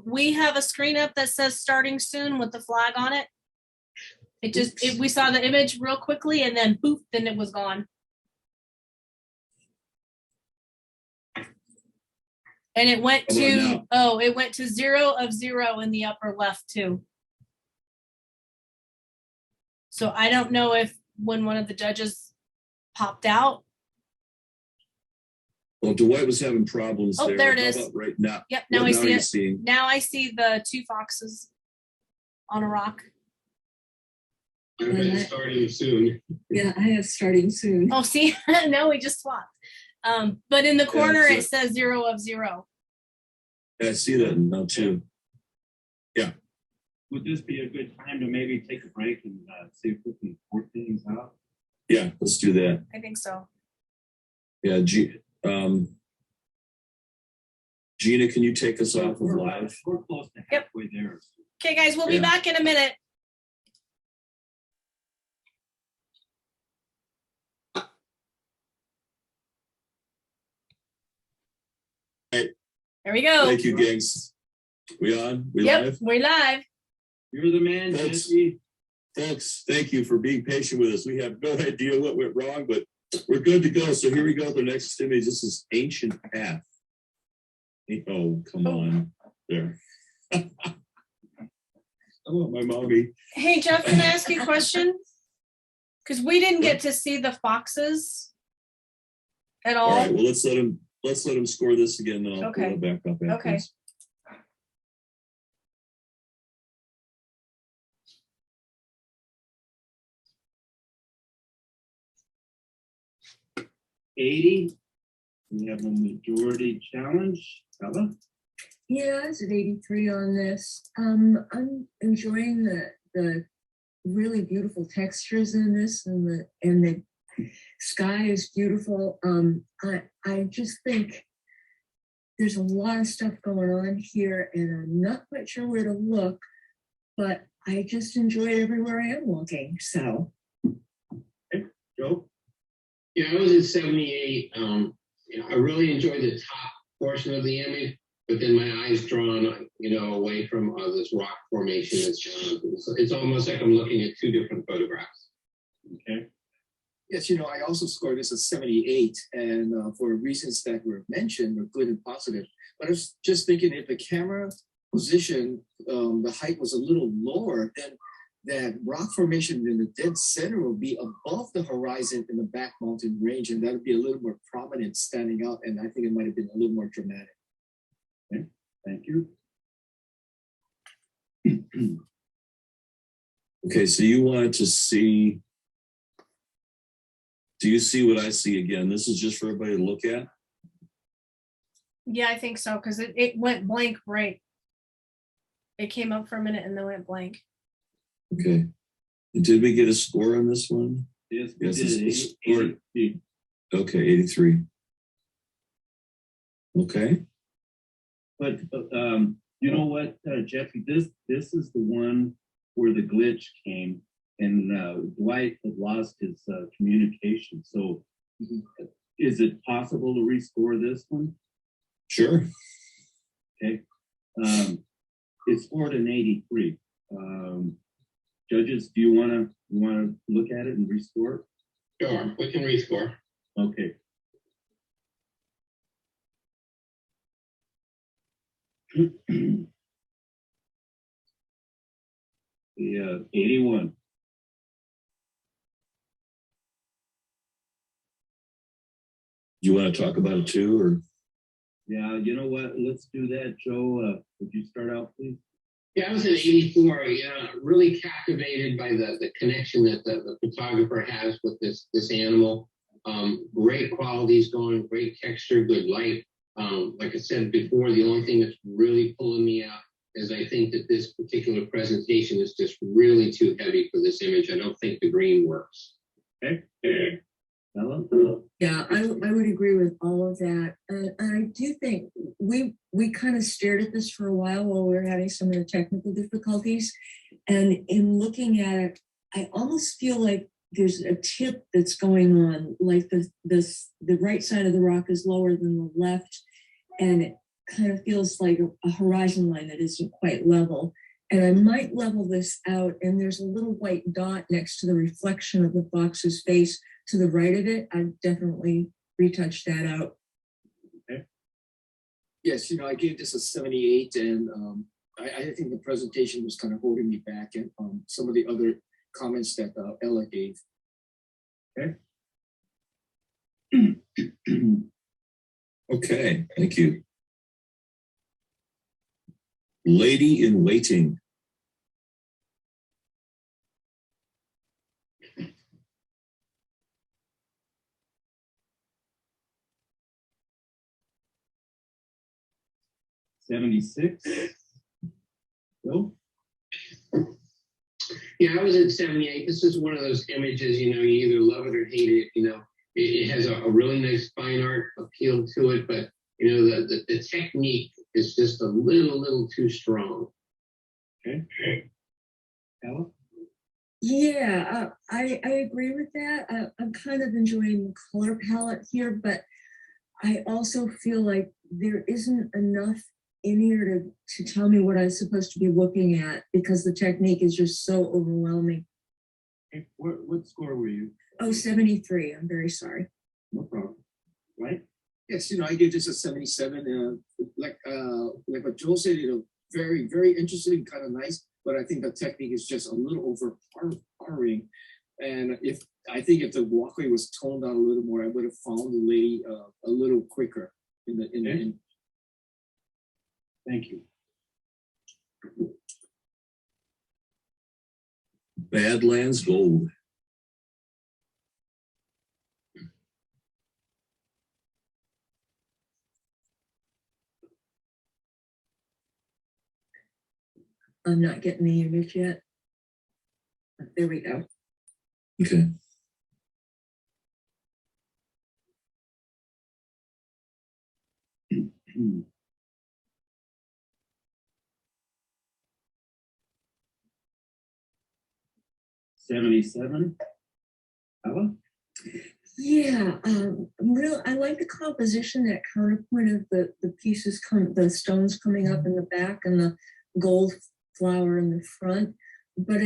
We have a screen up that says starting soon with the flag on it. We saw the image real quickly and then poof, then it was gone. And it went How about now? it went to 0 of 0 in the upper left too. So I don't know if when one of the judges popped out. Well, Dwight was having problems Oh, there. there it How is. about right now? Yep, now What I now see are you it. seeing? Now I see the 2 foxes on a rock. I've been starting soon. Yeah, I have starting soon. Oh, see, now we just swapped. But in the corner that's it says 0 of 0. Yeah, I see that now too. Would this be a good time to maybe take a break and see if we can work things out? Yeah, let's do that. I think so. Yeah, Gina, can you take us off of live? We're close to Yep. halfway there. Okay, guys, we'll be Yeah. back in a minute. Hey. There we go. Thank you, gangs. We on? We Yep, live? we're live. You're the man, Folks. Jesse. Folks, thank you for being patient with us. We have no idea what went wrong, but we're good to go. So here we go. The next image. This is Ancient Path. Oh, come on. There. I want my mommy. Hey, Jeff, can I ask you a question? Because we didn't get to see the foxes at all. All right, well, let's let him score this again. Then I'll Okay. pull it back up afterwards. Okay. 80. We have a majority challenge. Bella? Yeah, I was at 83 on this. I'm enjoying the really beautiful textures in this, and the sky is beautiful. I just think there's a lot of stuff going on here, and I'm not quite sure where to look, but I just enjoy it everywhere I am looking. So Joe? Yeah, I was at 78. I really enjoyed the top portion of the image, but then my eyes drawn, away from this rock formation that's down. It's almost like I'm looking at 2 different photographs. Okay. Yes, I also scored this at 78, and for reasons that were mentioned, were good and positive. But I was just thinking, if the camera position, the height was a little lower, then that rock formation in the dead center will be above the horizon in the back mountain range, and that would be a little more prominent, standing out, and I think it might have been a little more dramatic. Okay. Thank you. Okay, so you wanted to see. Do you see what I see again? This is just for everybody to look at. Yeah, I think so, because it went blank right. It came up for a minute and then went blank. Okay. And did we get a score on this one? Yes, Yes, we did. it's scored. 80. Okay, 83. Okay. But you know what, Jeffy, this is the one where the glitch came, and Dwight had lost his communication. So is it possible to rescore this one? Sure. Okay. It's scored an 83. Judges, do you want to look at it and restore it? Sure, we can rescore. Okay. The 81. Do you want to talk about it too, or? Yeah, you know what? Let's do that. Joe, would you start out, please? Yeah, I was at 84. Really captivated by the connection that the photographer has with this animal. Great qualities going, great texture, good light. Like I said before, the only thing that's really pulling me out is I think that this particular presentation is just really too heavy for this image. I don't think the green works. Okay. Ella? Yeah, I would agree with all of that. And I do think we kind of stared at this for a while we were having some of the technical difficulties. And in looking at it, I almost feel like there's a tip that's going on, like the right side of the rock is lower than the left, and it kind of feels like a horizon line that isn't quite level. And I might level this out, and there's a little white dot next to the reflection of the fox's face to the right of it. I'd definitely retouch that out. Yes, I gave this a 78, and I think the presentation was kind of holding me back, and some of the other comments that Ella gave. Okay, thank you. Lady in Waiting. $76. Bill? Yeah, I was at 78. This is one of those images, you either love it or hate it. It has a really nice fine art appeal to it, but the technique is just a little too strong. Okay. Ella? Yeah, I agree with that. I'm kind of enjoying the color palette here, but I also feel like there isn't enough in here to tell me what I'm supposed to be looking at because the technique is just so overwhelming. Okay. What score were you? Oh, 73. I'm very sorry. No problem. Right? Yes, I gave this a 77. Like what Joel said, very, very interesting, kind of nice, but I think the technique is just a little overpowering. And I think if the walkway was toned down a little more, I would have found the lady a little quicker in the end. Thank you. Badlands Gold. I'm not getting the image yet. There we go. Okay. $77. Ella? Yeah, I like the composition, that counterpoint of the pieces, the stones coming up in the back and the gold flower in the front. But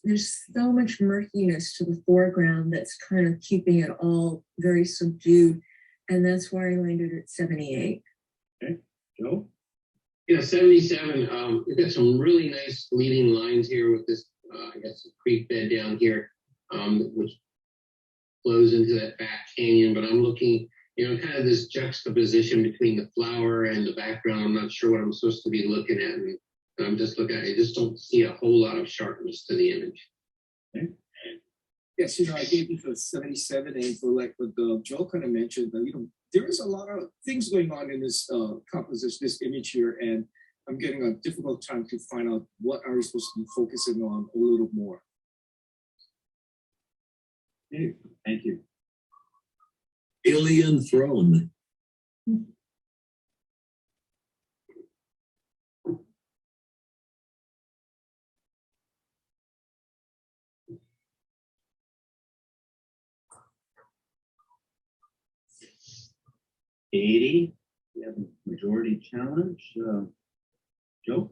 there's so much murkiness to the foreground that's kind of keeping it all very subdued. And that's why I landed at 78. Okay. Joe? Yeah, 77. We've got some really nice leading lines here with this, I guess, creek bed down here, which flows into that back canyon. But I'm looking, kind of this juxtaposition between the flower and the background. I'm not sure what I'm supposed to be looking at. And I'm just looking at it. I just don't see a whole lot of sharpness to the image. Okay. Yes, I gave it a 77, and for like what Joe kind of mentioned, there is a lot of things going on in this composition, this image here, and I'm getting a difficult time to find out what are we supposed to be focusing on a little more. Okay. Thank you. Alien Throne. $80. We have a majority challenge. Joe?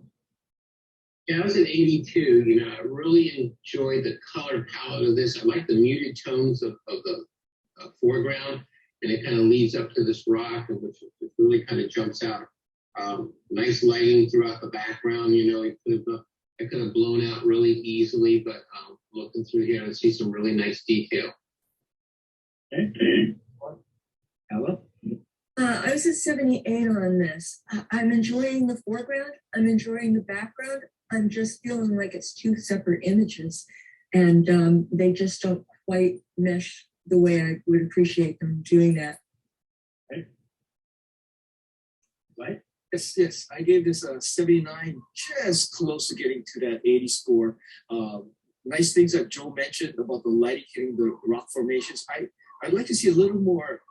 Yeah, I was at 82. I really enjoyed the color palette of this. I like the muted tones of the foreground, and it kind of leads up to this rock, which really kind of jumps out. Nice lighting throughout the background. I could have blown out really easily, but looking through here, I see some really nice detail. Okay. Ella? I was at 78 on this. I'm enjoying the foreground. I'm enjoying the background. I'm just feeling like it's two separate images, and they just don't quite mesh the way I would appreciate them doing that. Okay. Right? Yes, I gave this a 79, just close to getting to that 80 score. Nice things that Joe mentioned about the lighting hitting the rock formations. I'd like to see a little more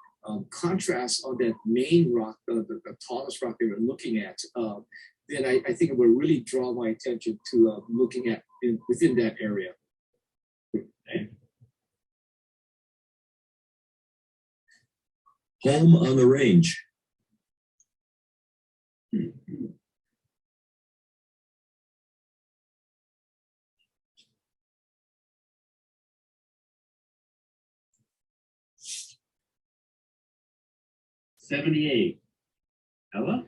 contrast on that main rock, the tallest rock they were looking at. Then I think it will really draw my attention to looking at within that area. Home on the range. '78. Ella?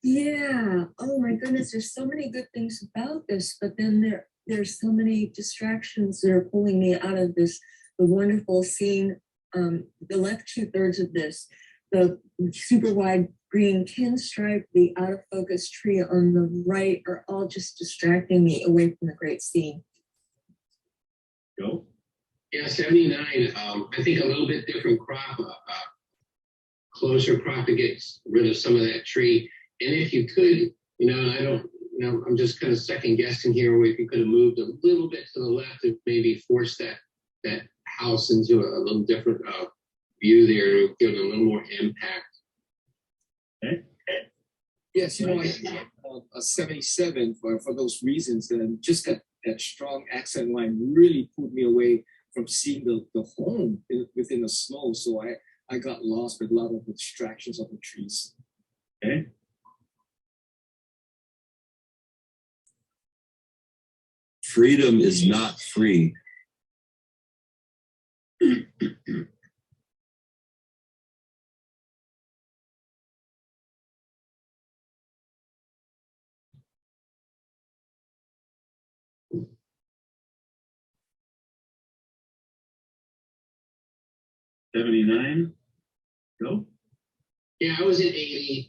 Yeah. Oh my goodness, there's so many good things about this, but then there's so many distractions that are pulling me out of this. The wonderful scene, the left 2/3 of this, the super wide green pinstripe, the out of focus tree on the right are all just distracting me away from the great scene. Go. Yeah, 79. I think a little bit different crop, closer crop to get rid of some of that tree. And if you could, and I don't, I'm just kind of second guessing here, where if you could have moved a little bit to the left and maybe forced that house into a little different view there, to give it a little more impact. Okay. Yes, I think a 77 for those reasons, and just that strong accent line really pulled me away from seeing the home within the snow. So I got lost with a lot of the distractions of the trees. Okay. Freedom is not free. '79. Go. Yeah, I was at 80,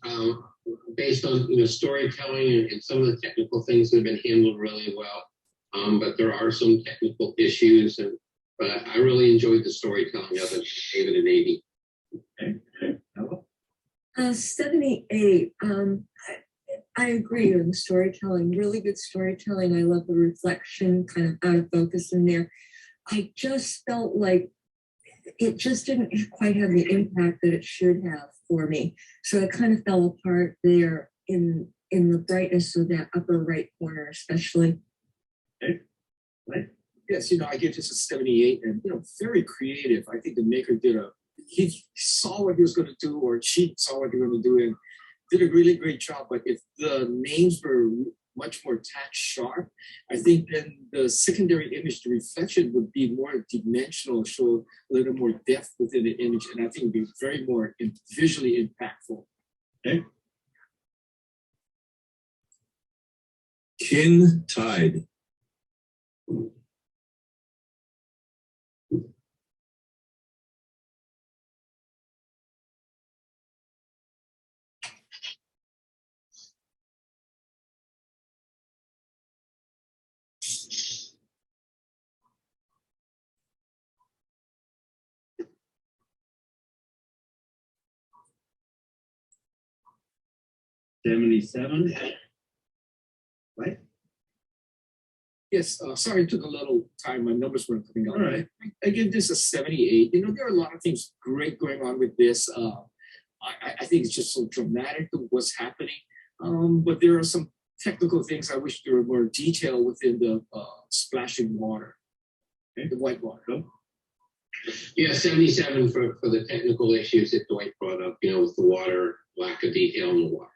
based on storytelling and some of the technical things that have been handled really well. But there are some technical issues, but I really enjoyed the storytelling of it. Gave it an 80. Okay. Ella? 78. I agree with the storytelling, really good storytelling. I love the reflection kind of out of focus in there. I just felt like it just didn't quite have the impact that it should have for me. So it kind of fell apart there in the brightness of that upper right corner, especially. Okay. Right. Yes, I give this a 78, and very creative. I think the maker he saw what he was going to do, or she saw what they were going to do, and did a really great job. But if the names were much more tack sharp, I think then the secondary image, the reflection, would be more dimensional, show a little more depth within the image, and I think it'd be very more visually impactful. Okay. King Tide. '77. Right. Yes, sorry, it took a little time. My numbers weren't coming out. All right. I give this a 78. There are a lot of things great going on with this. I think it's just so dramatic of what's happening. But there are some technical things I wish there were more detail within the splashing water, and the white water. Yeah, 77 for the technical issues that Dwight brought up, with the water, lack of detail in the water.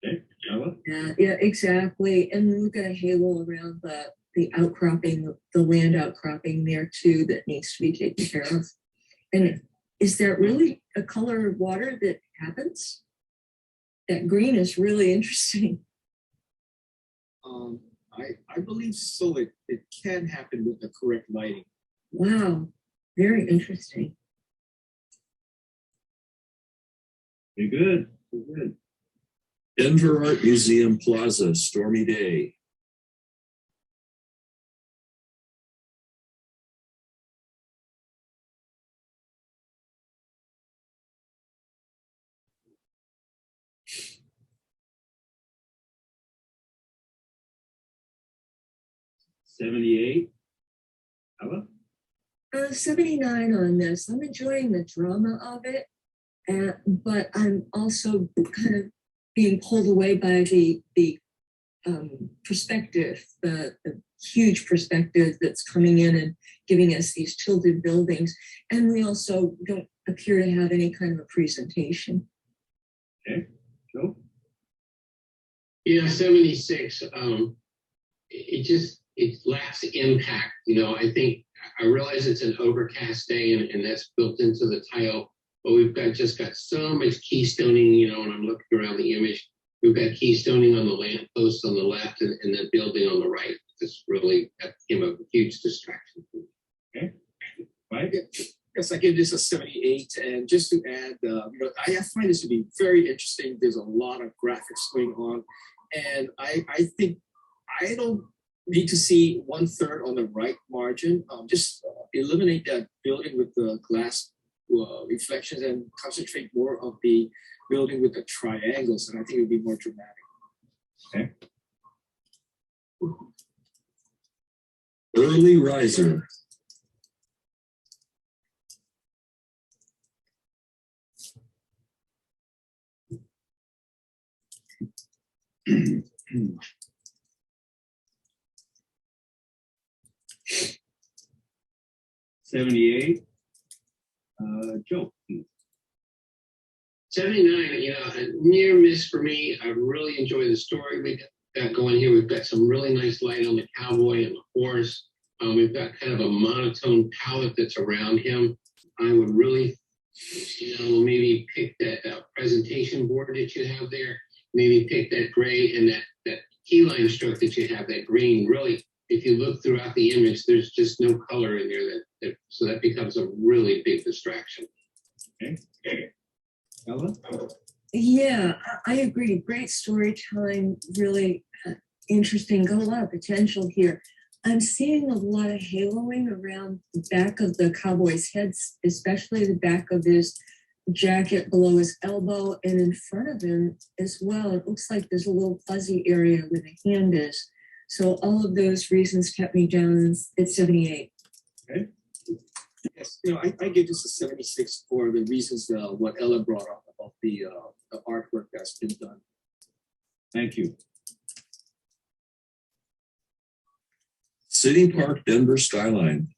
Okay. Ella? Yeah, exactly. And we've got a halo around the outcropping, the land outcropping there too that needs to be taken care of. And is there really a color of water that happens? That green is really interesting. I believe so. It can happen with the correct lighting. Wow, very interesting. Very good. Very good. Denver Art Museum Plaza, stormy day. '78. Ella? 79 on this. I'm enjoying the drama of it, but I'm also kind of being pulled away by the perspective, the huge perspective that's coming in and giving us these tilted buildings. And we also don't appear to have any kind of a presentation. Okay, Joe? Yeah, 76. It lacks impact. You know, I realize it's an overcast day and that's built into the title, but we've just got so much keystoning, you know, when I'm looking around the image, we've got keystoning on the lamppost on the left and the building on the right. This really became a huge distraction. Okay, right? Yes, I give this a 78. And just to add, I find this to be very interesting. There's a lot of graphics going on. And I think I don't need to see 1/3 on the right margin. Just eliminate that building with the glass reflections and concentrate more of the building with the triangles. And I think it would be more dramatic. Okay. Early riser. $78. Joe, please. 79, you know, a near miss for me. I really enjoy the story we got going here. We've got some really nice light on the cowboy and the horse. We've got kind of a monotone palette that's around him. I would really, you know, maybe pick that presentation board that you have there. Maybe pick that gray and that key line stroke that you have, that green. Really, if you look throughout the image, there's just no color in there. So that becomes a really big distraction. Okay. Ella? Yeah, I agree. Great storytelling, really interesting. Got a lot of potential here. I'm seeing a lot of haloing around the back of the cowboy's heads, especially the back of his jacket below his elbow and in front of him as well. It looks like there's a little fuzzy area where the hand is. So all of those reasons kept me down at 78. Okay. Yes, I give this a 76 for the reasons what Ella brought up about the artwork that's been done. Thank you. City Park Denver skyline.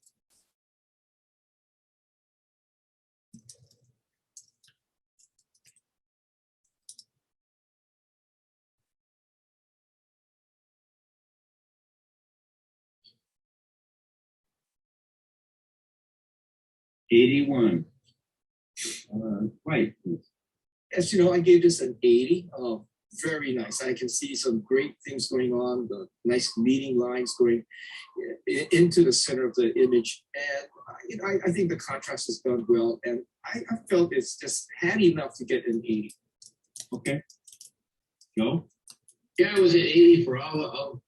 $81. Right, please. As you know, I gave this an 80. Very nice. I can see some great things going on, the nice leading lines going into the center of the image. And I think the contrast is done well. And I felt it's just had enough to get an 80. Okay. Joe? Yeah, it was an 80 for all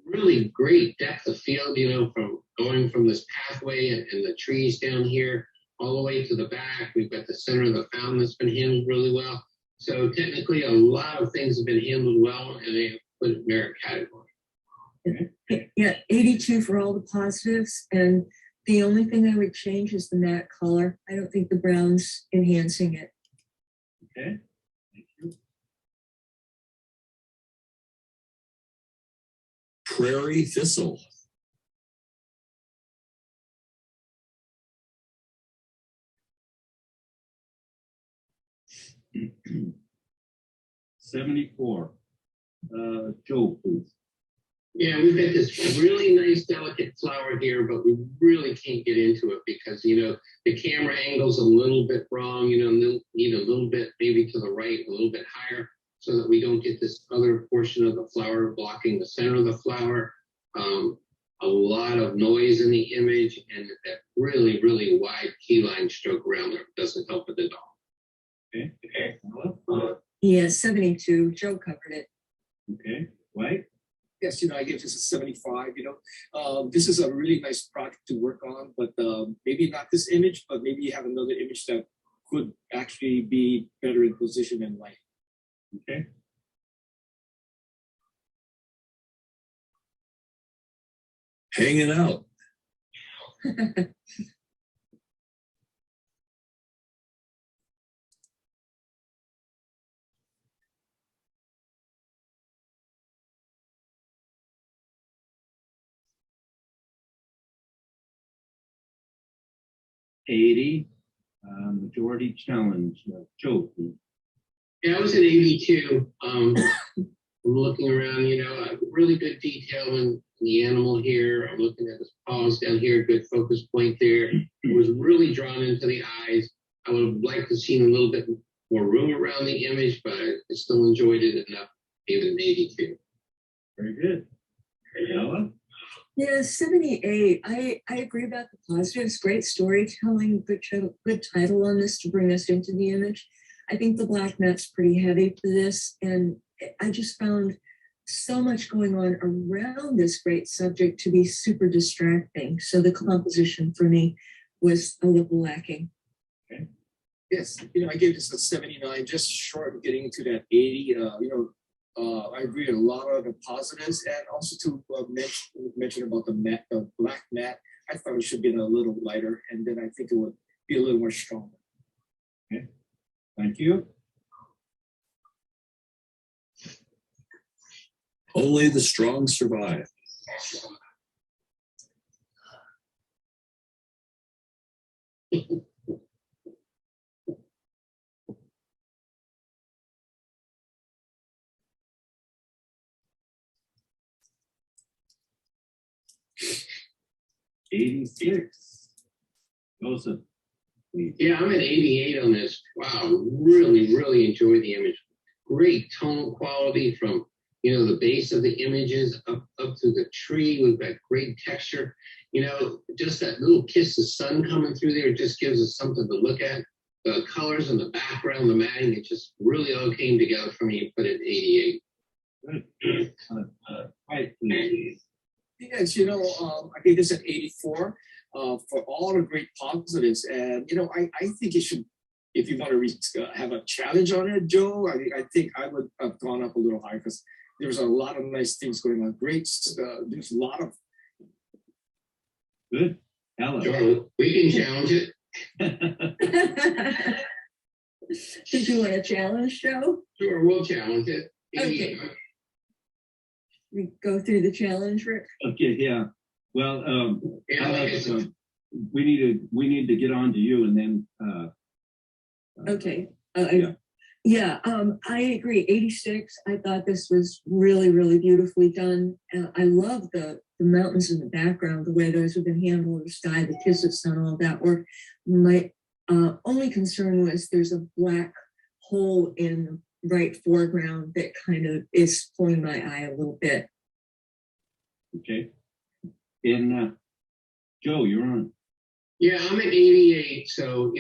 really great depth of field, you know, from going from this pathway and the trees down here all the way to the back. We've got the center of the fountain that's been handled really well. So technically a lot of things have been handled well and they have put it in merit category. Okay. Yeah, 82 for all the positives. And the only thing I would change is the matte color. I don't think the brown's enhancing it. Okay. Thank you. Prairie thistle. $74. Joe, please. Yeah, we've got this really nice delicate flower here, but we really can't get into it because, you know, the camera angle's a little bit wrong, you know, need a little bit maybe to the right, a little bit higher so that we don't get this other portion of the flower blocking the center of the flower. A lot of noise in the image and that really, really wide key line stroke around there doesn't help it at all. Okay. Yeah, 72. Joe covered it. Okay. Right? Yes, I give this a 75. This is a really nice project to work on, but maybe not this image, but maybe you have another image that could actually be better in position and light. Okay. Hanging out. 80, majority challenge. Joe, please. Yeah, I was at 82. I'm looking around, really good detail in the animal here. I'm looking at his paws down here, good focus point there. I was really drawn into the eyes. I would have liked to see a little bit more room around the image, but I still enjoyed it enough. Gave it an 82. Very good. Ella? Yeah, 78. I agree about the positives. Great storytelling, good title on this to bring us into the image. I think the black mat's pretty heavy for this, and I just found so much going on around this great subject to be super distracting. So the composition for me was a little lacking. Yes, I gave this a 79, just short of getting to that 80. I agree with a lot of the positives, and also to mention about the black mat. I thought it should be a little lighter, and then I think it would be a little more stronger. Okay, thank you. Only the strong survive. '86. Joseph, please. Yeah, I'm at 88 on this. Wow, really, really enjoyed the image. Great tonal quality from the base of the images up to the tree. We've got great texture. Just that little kiss of sun coming through there just gives us something to look at. The colors and the background, the matting, it just really all came together for me and put it at 88. Good. Right, please. Yes, I gave this at 84 for all the great positives. And, I think it should, if you want to have a challenge on it, Joe, I think I would have gone up a little higher because there's a lot of nice things going on. Great, there's a lot of. Good. Ella. Sure, we can challenge it. Did you want a challenge, Joe? Sure, we'll challenge it. Okay. We go through the challenge, Rick. Okay, yeah. Well, Yeah, like I said, we need to get on to you, and then. Okay. Yeah. I agree. 86. I thought this was really, really beautifully done. I love the mountains in the background, the way those have been handled, the sky, the kiss of sun, all that work. My only concern was there's a black hole in the right foreground that kind of is pulling my eye a little bit. Okay. And Joe, you're on. Yeah, I'm at 88. So,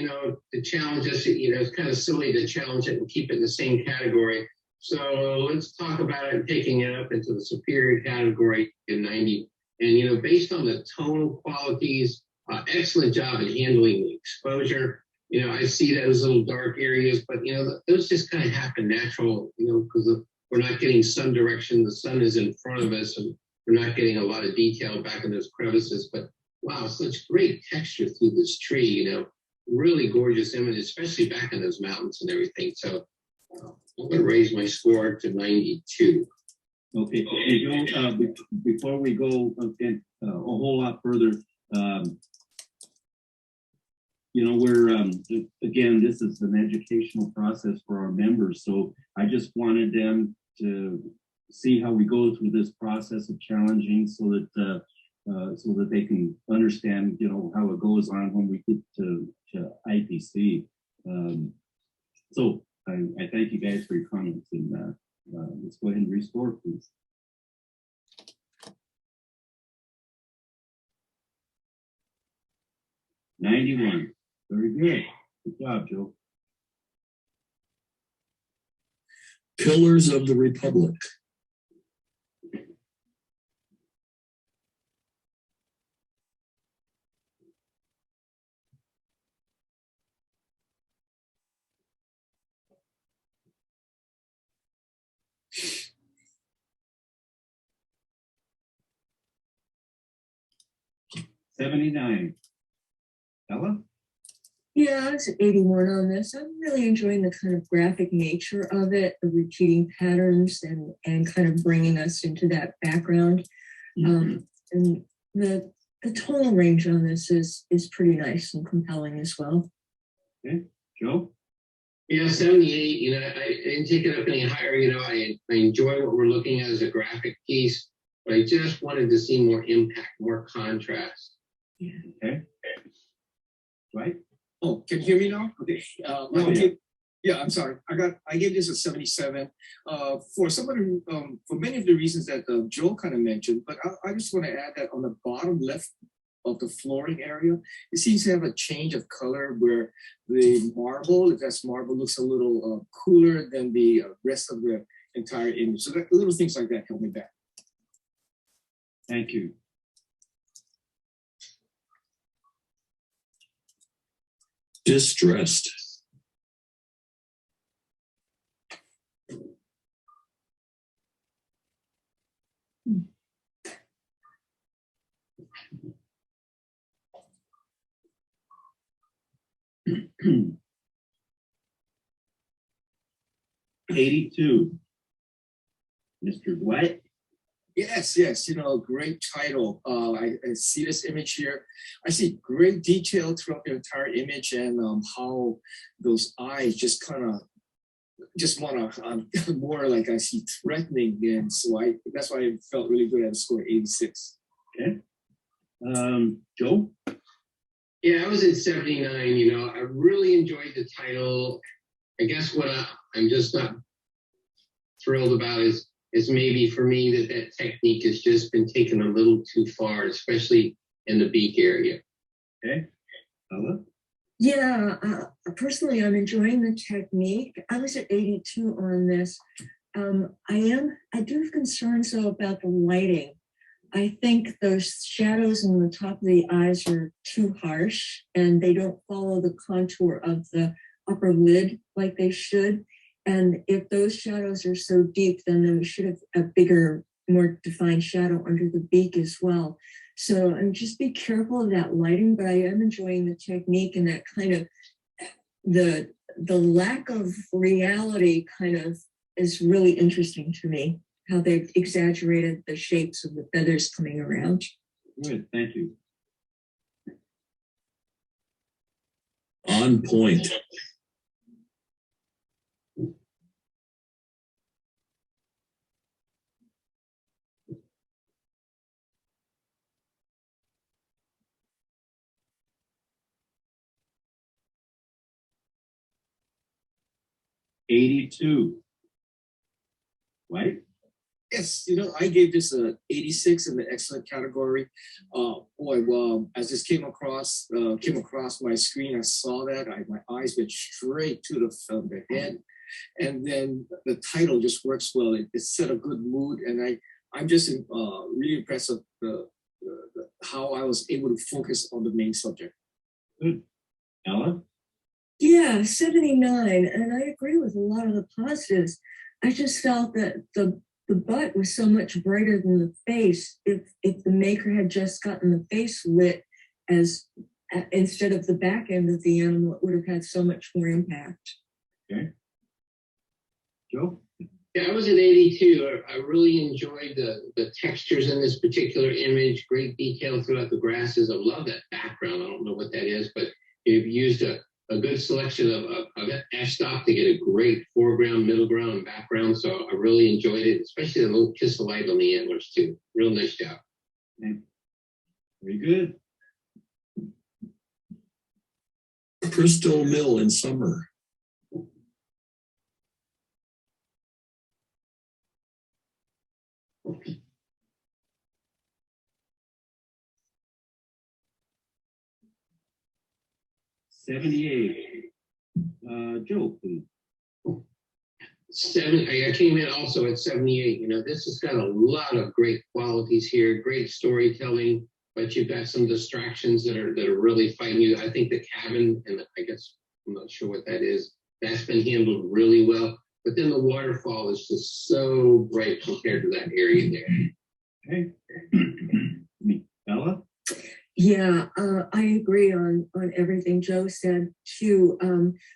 the challenge is, it's kind of silly to challenge it and keep it in the same category. So let's talk about it, taking it up into the superior category in 90. And, based on the tonal qualities, excellent job in handling the exposure. I see those little dark areas, but, those just kind of happen natural, because we're not getting sun direction. The sun is in front of us, and we're not getting a lot of detail back in those crevices. But wow, such great texture through this tree, really gorgeous image, especially back in those mountains and everything. So I'm going to raise my score to 92. Okay. Hey, Joe, before we go a whole lot further, we're, again, this is an educational process for our members. So I just wanted them to see how we go through this process of challenging so that they can understand, how it goes on when we get to IPC. So I thank you guys for your comments, and let's go ahead and restore, please. '91. Very good. Good job, Joe. Pillars of the Republic. '79. Ella? Yeah, I was at 81 on this. I'm really enjoying the kind of graphic nature of it, the repeating patterns and kind of bringing us into that background. And the the tonal range on this is pretty nice and compelling as well. Joe? Yeah, 78, you know, I didn't take it up any higher. You know, I enjoy what we're looking at as a graphic piece, but I just wanted to see more impact, more contrast. Okay. Right? Oh, can you hear me now? Okay. Yeah. I'm sorry. I gave this a 77 for some of the for many of the reasons that Joe kind of mentioned, but I just want to add that on the bottom left of the flooring area, it seems to have a change of color where the marble, if that's marble, looks a little cooler than the rest of the entire image. So that, little things like that help me back. Thank you. Distressed. $82. Mr. Dwight? Yes, you know, great title. I see this image here. I see great detail throughout the entire image and how those eyes just kind of just want to more like I see threatening, and so that's why I felt really good at a score 86. Okay. Joe? Yeah, I was at 79. You know, I really enjoyed the title. I guess what I'm just not thrilled about is maybe for me that technique has just been taken a little too far, especially in the beak area. Okay. Ella? Yeah, personally, I'm enjoying the technique. I was at 82 on this. I do have concerns though about the lighting. I think those shadows on the top of the eyes are too harsh and they don't follow the contour of the upper lid like they should. And if those shadows are so deep, then we should have a bigger, more defined shadow under the beak as well. So just be careful of that lighting, but I am enjoying the technique and that kind of the lack of reality kind of is really interesting to me, how they've exaggerated the shapes of the feathers coming around. Good, thank you. On point. $82. Right? Yes, you know, I gave this a 86 in the excellent category. As this came across my screen, I saw that. My eyes went straight to the head, and then the title just works well. It set a good mood, and I'm just really impressed with how I was able to focus on the main subject. Good. Ella? Yeah, 79, and I agree with a lot of the positives. I just felt that the butt was so much brighter than the face. If the maker had just gotten the face lit as instead of the back end of the animal, it would have had so much more impact. Okay. Joe? Yeah, I was at 82. I really enjoyed the textures in this particular image. Great detail throughout the grasses. I love that background. I don't know what that is, but you've used a good selection of f-stop to get a great foreground, middle ground, and background. So I really enjoyed it, especially the little kiss of light on the antlers too. Real nice job. Okay. Very good. Crystal Mill in summer. $78. Joe, please. I came in also at 78. You know, this has got a lot of great qualities here, great storytelling, but you've got some distractions that are really fighting you. I think the cabin, and I guess I'm not sure what that is, that's been handled really well. But then the waterfall is just so bright compared to that area there. Okay. Ella? Yeah, I agree on everything Joe said too.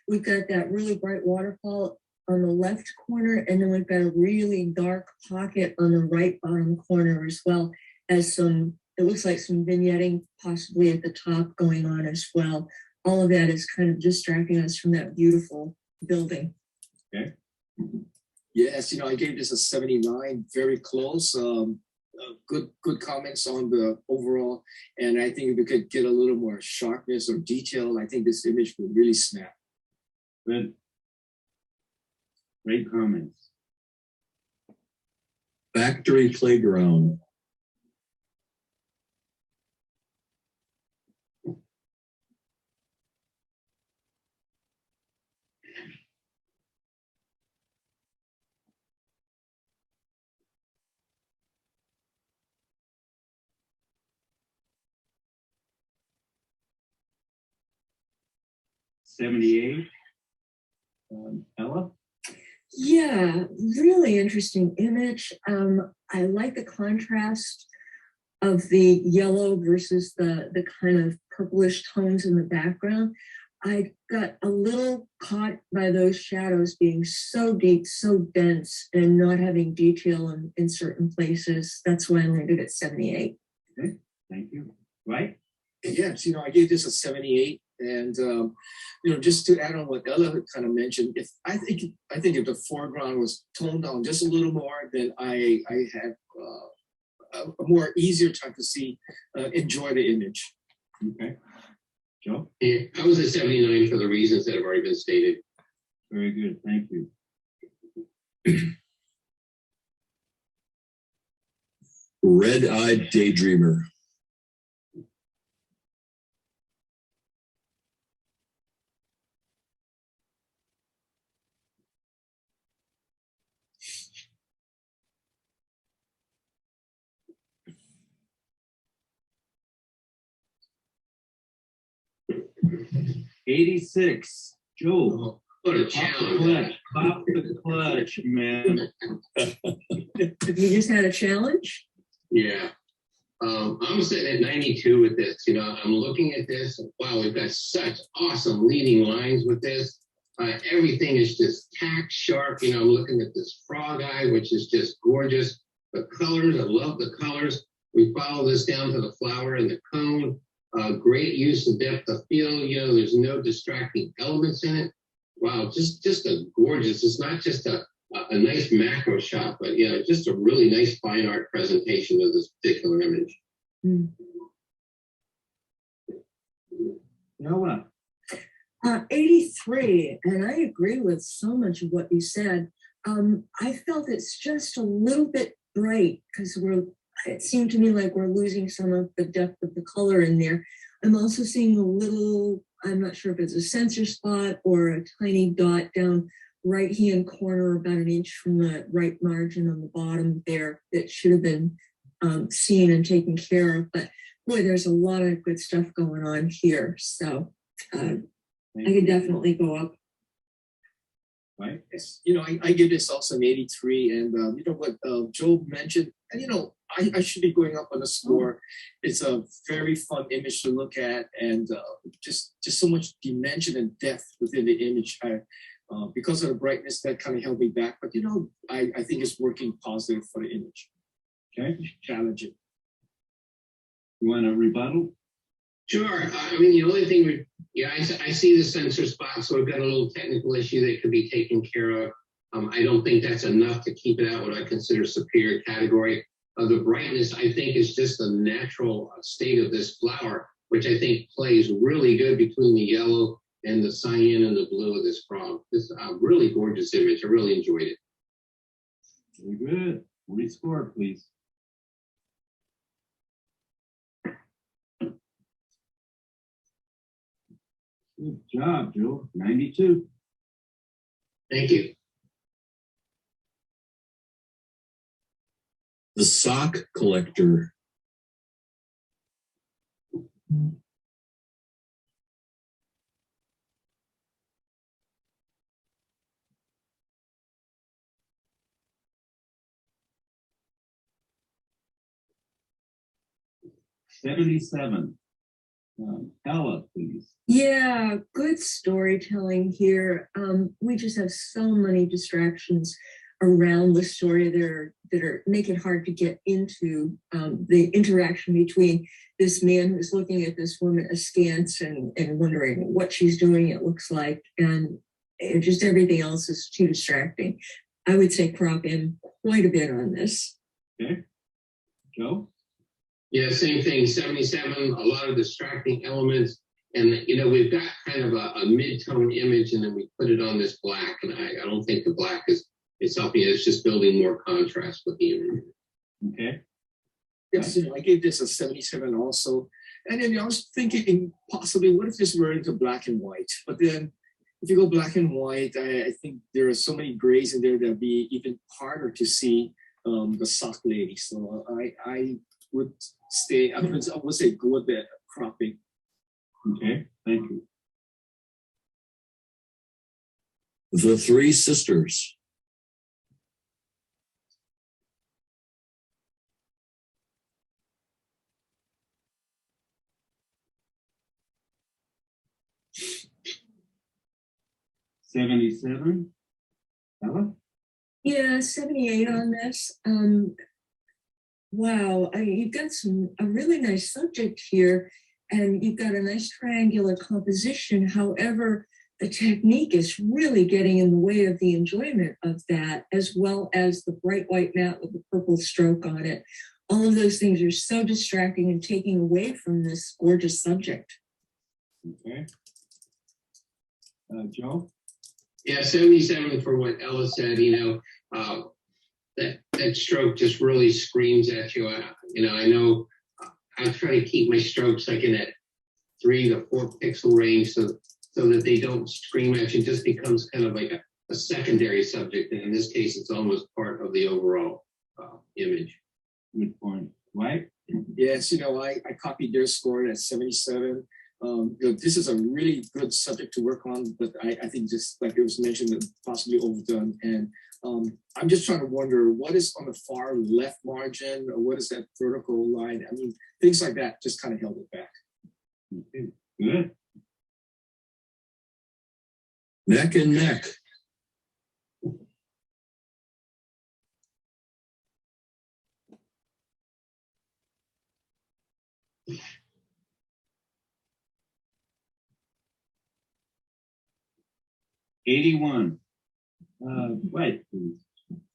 We've got that really bright waterfall on the left corner, and then we've got a really dark pocket on the right bottom corner, as well as some it looks like some vignetting possibly at the top going on as well. All of that is kind of distracting us from that beautiful building. Yes, I gave this a 79, very close. Good comments on the overall, and I think if we could get a little more sharpness or detail, I think this image would really snap. Good. Great comments. Factory playground. '78. Ella? Yeah, really interesting image. I like the contrast of the yellow versus the kind of purplish tones in the background. I got a little caught by those shadows being so deep, so dense, and not having detail in certain places. That's why I landed at 78. Okay, thank you. Right? Yes, I gave this a 78, and just to add on what Ella had kind of mentioned, if I think if the foreground was toned down just a little more, then I had a more easier time to enjoy the image. Okay. Joe? Yeah, I was at 79 for the reasons that have already been stated. Very good. Thank you. Red-eyed daydreamer. '86. Joe. What a Pop the challenge. clutch. Pop the clutch, man. You just had a challenge? Yeah. I'm sitting at 92 with this. I'm looking at this. Wow, we've got such awesome leading lines with this. Everything is just tack sharp. I'm looking at this frog eye, which is just gorgeous. The colors, I love the colors. We follow this down to the flower and the cone. Great use of depth of field. There's no distracting elements in it. Wow, just a gorgeous. It's not just a nice macro shot, but just a really nice fine art presentation of this particular image. Mm. Ella. 83, and I agree with so much of what you said. I felt it's just a little bit bright because it seemed to me like we're losing some of the depth of the color in there. I'm also seeing a little, I'm not sure if it's a sensor spot or a tiny dot down right-hand corner, about an inch from the right margin on the bottom there that should have been seen and taken care of. But boy, there's a lot of good stuff going on here. So I could definitely go up. Right? Yes, I give this also an 83, and what Joe mentioned, and I should be going up on the score. It's a very fun image to look at, and just so much dimension and depth within the image. Because of the brightness, that kind of held me back, but I think it's working positive for the image. Okay. Challenging. You want a rebuttal? Sure. The only thing I see the sensor spot, so we've got a little technical issue that could be taken care of. I don't think that's enough to keep it out what I consider superior category. The brightness, I think, is just the natural state of this flower, which I think plays really good between the yellow and the cyan and the blue of this frog. This really gorgeous image. I really enjoyed it. Very good. Rescore, please. Good job, Joe. 92. Thank you. The sock collector. '77. Ella, please. Yeah, good storytelling here. We just have so many distractions. around the story that are make it hard to get into the interaction between this man who's looking at this woman askance and wondering what she's doing, it looks like, and just everything else is too distracting. I would say crop in quite a bit on this. Okay. Joe? Yeah, same thing, 77, a lot of distracting elements. And, you know, we've got kind of a mid-tone image and then we put it on this black. And I don't think the black is helping. It's just building more contrast with the image. Okay. Yes, you know, I gave this a 77 also. And then I was thinking possibly, what if this were into black and white? But then if you go black and white, I think there are so many grays in there that'll be even harder to see the sock lady. So I would stay, I would say go with the cropping. Okay, thank you. The Three Sisters. $77. Ella? Yeah, 78 on this. Wow, you've got a really nice subject here, and you've got a nice triangular composition. However, the technique is really getting in the way of the enjoyment of that, as well as the bright white mat with the purple stroke on it. All of those things are so distracting and taking away from this gorgeous subject. Okay. Joe? Yeah, 77 for what Ella said, you know, that stroke just really screams at you. I know I try to keep my strokes like in that 3 to 4 pixel range so that they don't scream at you. It just becomes kind of like a secondary subject. And in this case, it's almost part of the overall image. Good point. Right? Yes, you know, I copied their score at 77. You know, this is a really good subject to work on, but I think just like it was mentioned, possibly overdone. And I'm just trying to wonder what is on the far left margin, or what is that vertical line? I mean, things like that just kind of held it back. Okay. Good. Neck and neck. $81. Right, please.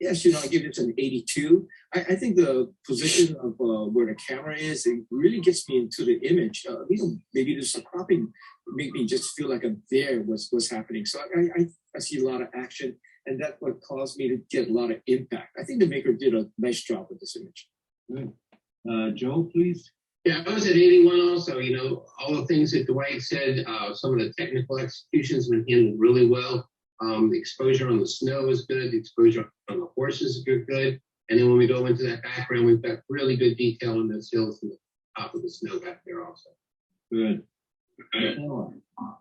Yes, you know, I give it an 82. I think the position of where the camera is, it really gets me into the image. You know, maybe there's some cropping, make me just feel like I'm there, what's happening. So I see a lot of action, and that's what caused me to get a lot of impact. I think the maker did a nice job with this image. Good. Joe, please. Yeah, I was at 81 also. You know, all the things that Dwight said, some of the technical executions have been handled really well. The exposure on the snow is good. The exposure on the horses is good. And then when we go into that background, we've got really good detail on those hills and the top of the snow back there also. Good.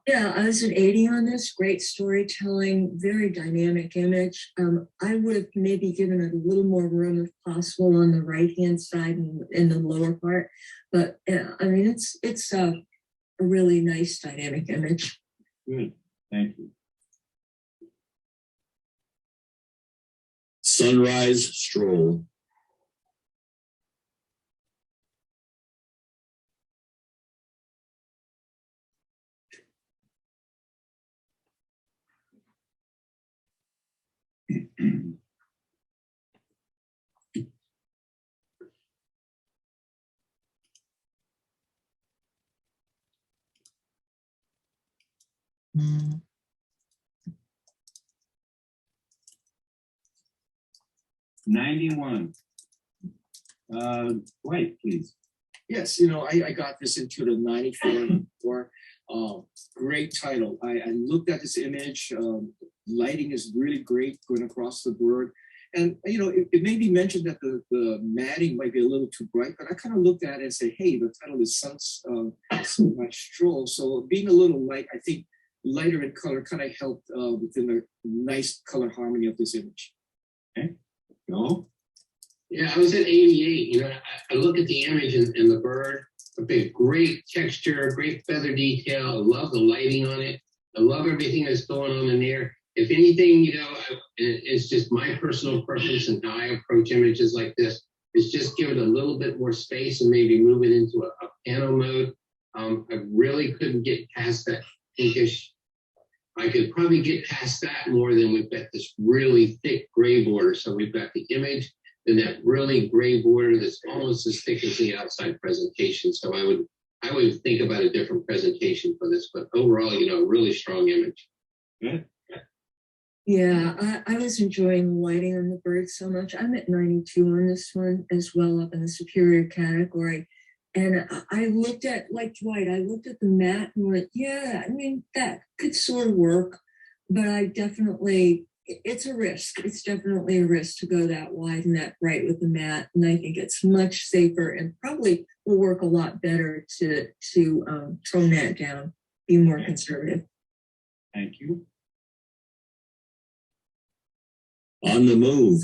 Yeah, I was at 80 on this. Great storytelling, very dynamic image. I would have maybe given it a little more room if possible on the right-hand side and in the lower part. But I mean, it's a really nice dynamic image. Good. Thank you. Sunrise Stroll. $91. Right, please. Yes, you know, I got this into the 94. Great title. I looked at this image. Lighting is really great going across the board. And, you know, it may be mentioned that the matting might be a little too bright, but I kind of looked at it and said, hey, the title is Sunrise Stroll. So being a little light, I think lighter in color kind of helped within the nice color harmony of this image. Okay. Joe? Yeah, I was at 88. You know, I look at the image and the bird. Okay, great texture, great feather detail. I love the lighting on it. I love everything that's going on in there. if anything, it's just my personal preference and how I approach images like this, is just give it a little bit more space and maybe move it into a piano mode. I really couldn't get past that pinkish. I could probably get past that more than we've got this really thick gray border. So we've got the image, then that really gray border that's almost as thick as the outside presentation. So I would think about a different presentation for this, but overall, a really strong image. Good. Yeah, I was enjoying the lighting on the bird so much. I'm at 92 on this one as well, up in the superior category. And I looked at, like Dwight, I looked at the mat and went, yeah, I mean, that could sort of work, but it's a risk. It's definitely a risk to go that wide and that bright with the mat. And I think it's much safer and probably will work a lot better to tone that down, be more conservative. Thank you. On the move.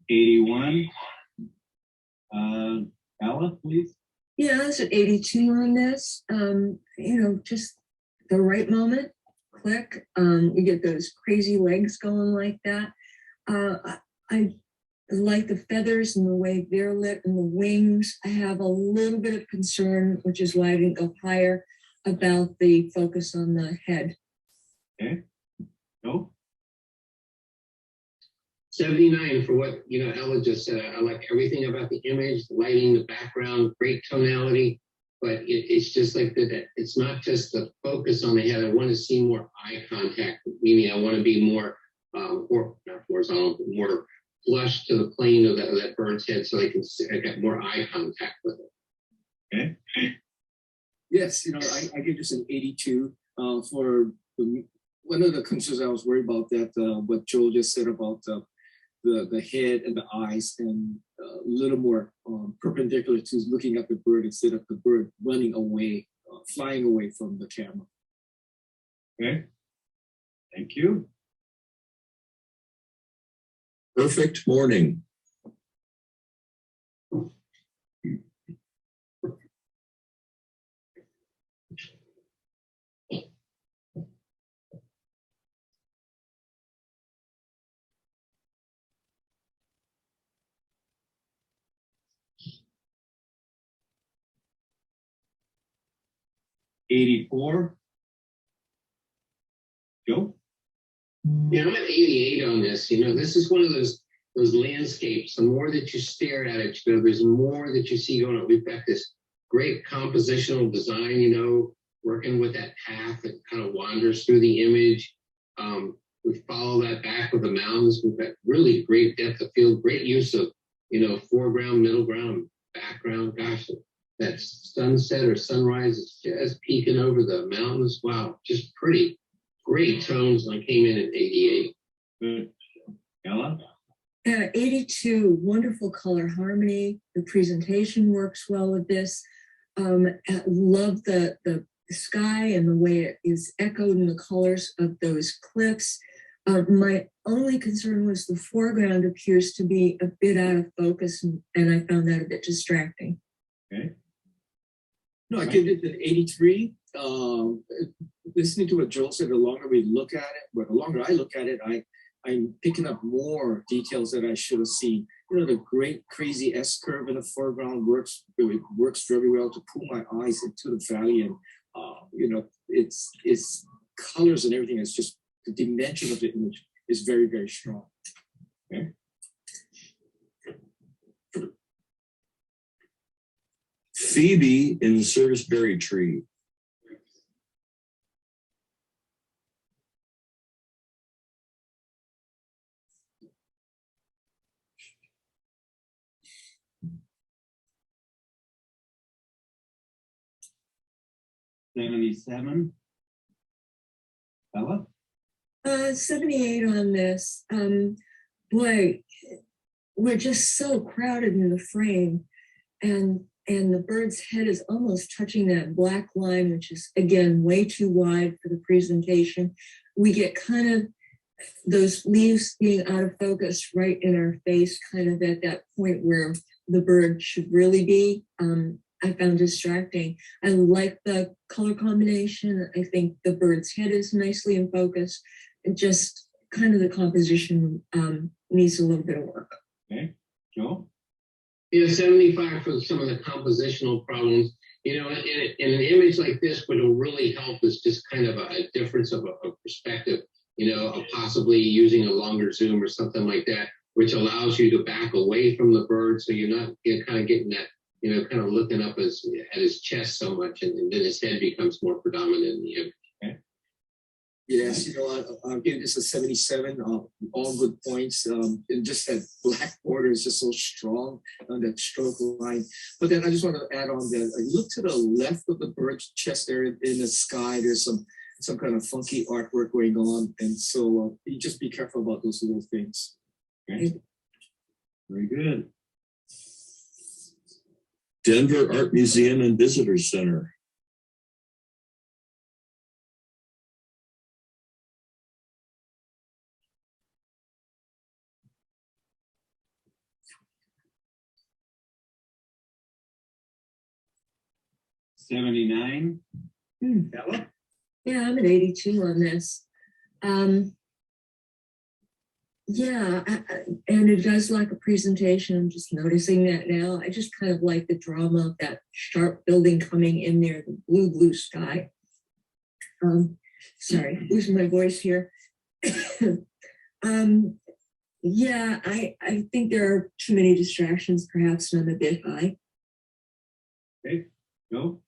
'81. Ella, please. Yeah, I was at 82 on this. Just the right moment, click. You get those crazy legs going like that. I like the feathers and the way they're lit and the wings. I have a little bit of concern, which is why I didn't go higher, about the focus on the head. Okay. Go. 79 for what Ella just said. I like everything about the image, the lighting, the background, great tonality. But it's just like that. It's not just the focus on the head. I want to see more eye contact. Meaning, I want to be more, or not horizontal, but more flush to the plane of that bird's head, so I got more eye contact with it. Okay. Yes, I give this an 82 for one of the concerns I was worried about that what Joel just said about the head and the eyes, and a little more perpendicular to looking at the bird instead of the bird running away, flying away from the camera. Okay. Thank you. Perfect morning. '84. Joe? Yeah, I'm at 88 on this. This is one of those landscapes. The more that you stare at it, there's more that you see going on. We've got this great compositional design, working with that path that kind of wanders through the image. We follow that back with the mountains. We've got really great depth of field, great use of, foreground, middle ground, background. Gosh, that sunset or sunrise is just peeking over the mountains. Wow, just pretty. Great tones. I came in at 88. Good. Ella? 82, wonderful color harmony. The presentation works well with this. I love the sky and the way it is echoed in the colors of those cliffs. My only concern was the foreground appears to be a bit out of focus, and I found that a bit distracting. Okay. No, I give it an 83. Listening to what Joel said, the longer we look at it, or the longer I look at it, I'm picking up more details that I should have seen. The great crazy S curve in the foreground works very well to pull my eyes into the valley, and it's colors and everything. It's just the dimension of the image is very, very strong. Okay. Phoebe in the serviceberry tree. '77. Ella? 78 on this. Boy, we're just so crowded in the frame. And and the bird's head is almost touching that black line, which is again way too wide for the presentation. We get kind of those leaves being out of focus right in our face, kind of at that point where the bird should really be. I found distracting. I like the color combination. I think the bird's head is nicely in focus. And just kind of the composition needs a little bit of work. Okay, Joe? Yeah, 75 for some of the compositional problems. You know, in an image like this, what will really help is just kind of a difference of perspective, you know, of possibly using a longer zoom or something like that, which allows you to back away from the bird so you're not kind of getting that, you know, kind of looking up at his chest so much, and then his head becomes more predominant in the image. Okay. Yes, you know, I'll give this a 77. All good points. And just that black border is just so strong on that stroke line. But then I just want to add on that. You look to the left of the bird's chest there in the sky. There's some kind of funky artwork going on, and so you just be careful about those little things. Okay. Very good. Denver Art Museum and Visitor Center. $79. Ella? Yeah, I'm at 82 on this. And it does like a presentation. I'm just noticing that now. I just kind of like the drama of that sharp building coming in there, the blue sky. Sorry, losing my voice here. I think there are too many distractions perhaps, and I'm a bit high. Okay, Joe?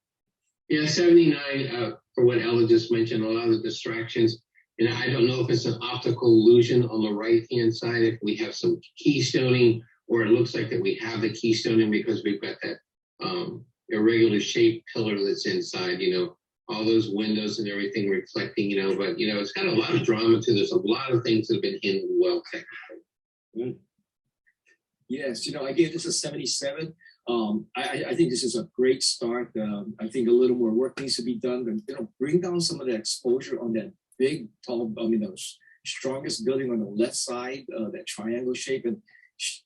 Yeah, 79 for what Ella just mentioned, a lot of the distractions. And I don't know if it's an optical illusion on the right-hand side, if we have some keystoning, or it looks like that we have the keystoning because we've got that irregular shaped pillar that's inside, you know, all those windows and everything reflecting, you know, but, you know, it's got a lot of drama to this, a lot of things that have been handled well technically. Good. Yes, you know, I gave this a 77. I think this is a great start. I think a little more work needs to be done, but you know, bring down some of the exposure on that big, tall, the strongest building on the left side, that triangle shape, and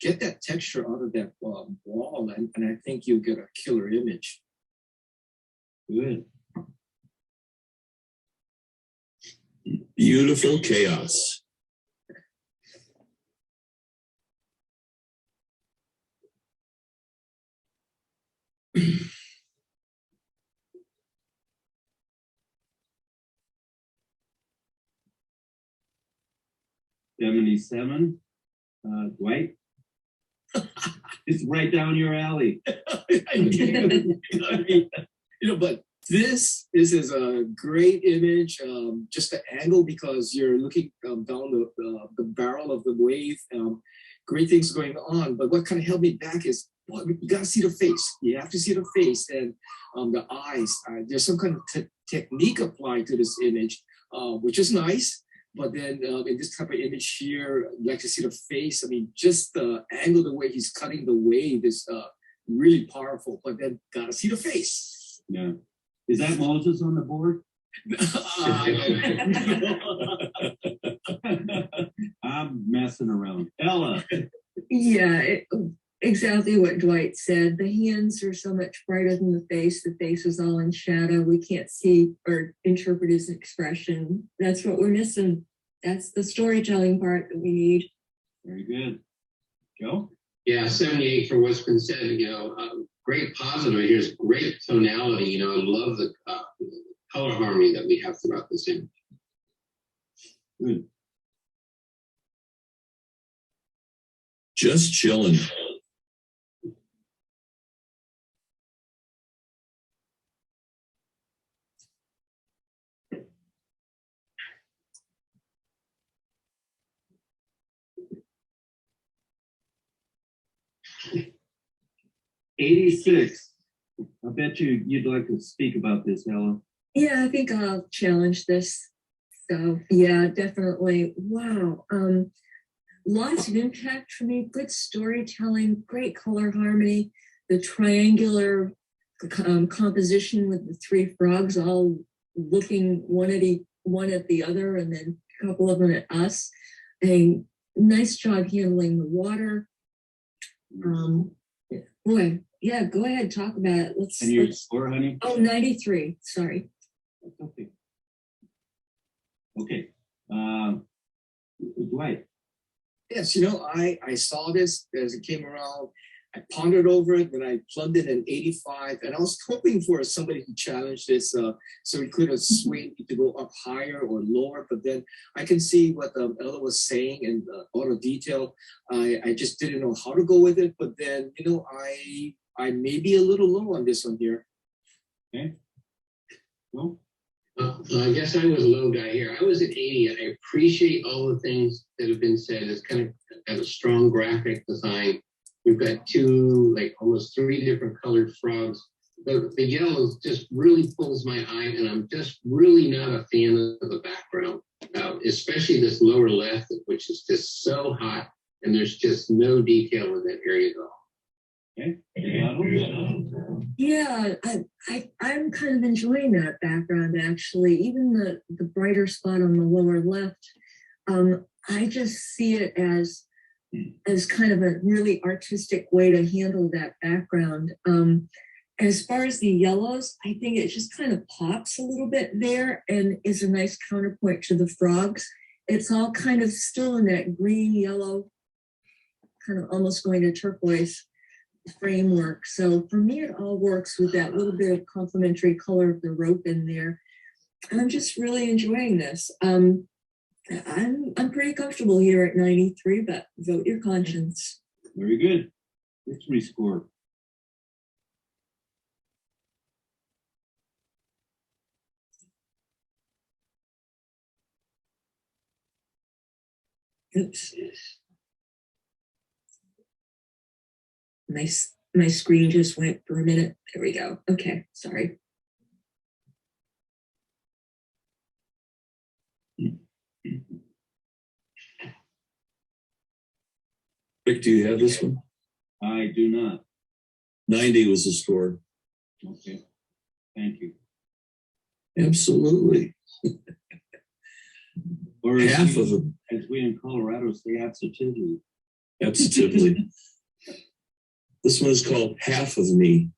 get that texture out of that wall, and I think you'll get a killer image. Good. Beautiful chaos. $77. Dwight? It's right down your alley. But this is a great image. Just the angle, because you're looking down the barrel of the wave. Great things going on. But what kind of held me back is, well, you got to see the face. You have to see the face and the eyes. There's some kind of technique applied to this image, which is nice. But then in this type of image here, you like to see the face. I mean, just the angle, the way he's cutting the wave is really powerful. But then gotta see the face. Yeah. Is that Moses on the board? I'm messing around. Ella. Yeah, exactly what Dwight said. The hands are so much brighter than the face. The face is all in shadow. We can't see or interpret his expression. That's what we're missing. That's the storytelling part that we need. Very good. Joe? Yeah, 78 for what's been said. You know, great positive. Here's great tonality. You know, I love the color harmony that we have throughout this image. Good. Just chilling. $86. I bet you'd like to speak about this, Ella. Yeah, I think I'll challenge this. So yeah, definitely. Wow. Lots of impact for me. Good storytelling, great color harmony. the triangular composition with the three frogs all looking one at the other, and then a couple of them at us. A nice job handling the water. Boy, yeah, go ahead, talk about it. And your score, honey? Oh, 93, sorry. That's okay. Okay. Dwight. Yes, I saw this as it came around. I pondered over it, then I plugged in an 85, and I was hoping for somebody to challenge this, so we could have swayed me to go up higher or lower. But then I can see what Ella was saying and all the detail. I just didn't know how to go with it. But then I may be a little low on this one here. Okay. Well, I guess I was a low guy here. I was at 80. I appreciate all the things that have been said. It's kind of got a strong graphic design. We've got two, like almost three different colored frogs. The yellow just really pulls my eye, and I'm just really not a fan of the background, especially this lower left, which is just so hot, and there's just no detail in that area at all. okay. Yeah, I'm kind of enjoying that background actually. Even the brighter spot on the lower left, I just see it as kind of a really artistic way to handle that background. As far as the yellows, I think it just kind of pops a little bit there and is a nice counterpoint to the frogs. It's all kind of still in that green, yellow, kind of almost going to turquoise framework. So for me, it all works with that little bit of complementary color of the rope in there. And I'm just really enjoying this. I'm pretty comfortable here at 93, but vote your conscience. Very good. Victory score. Oops. My screen just went for a minute. There we go. Okay, sorry. Rick, do you have this one? I do not. 90 was the score. Okay. Thank you. Absolutely. Or Half of them. as we in Colorado say, absolutely. Absolutely. This one is called Half of Me.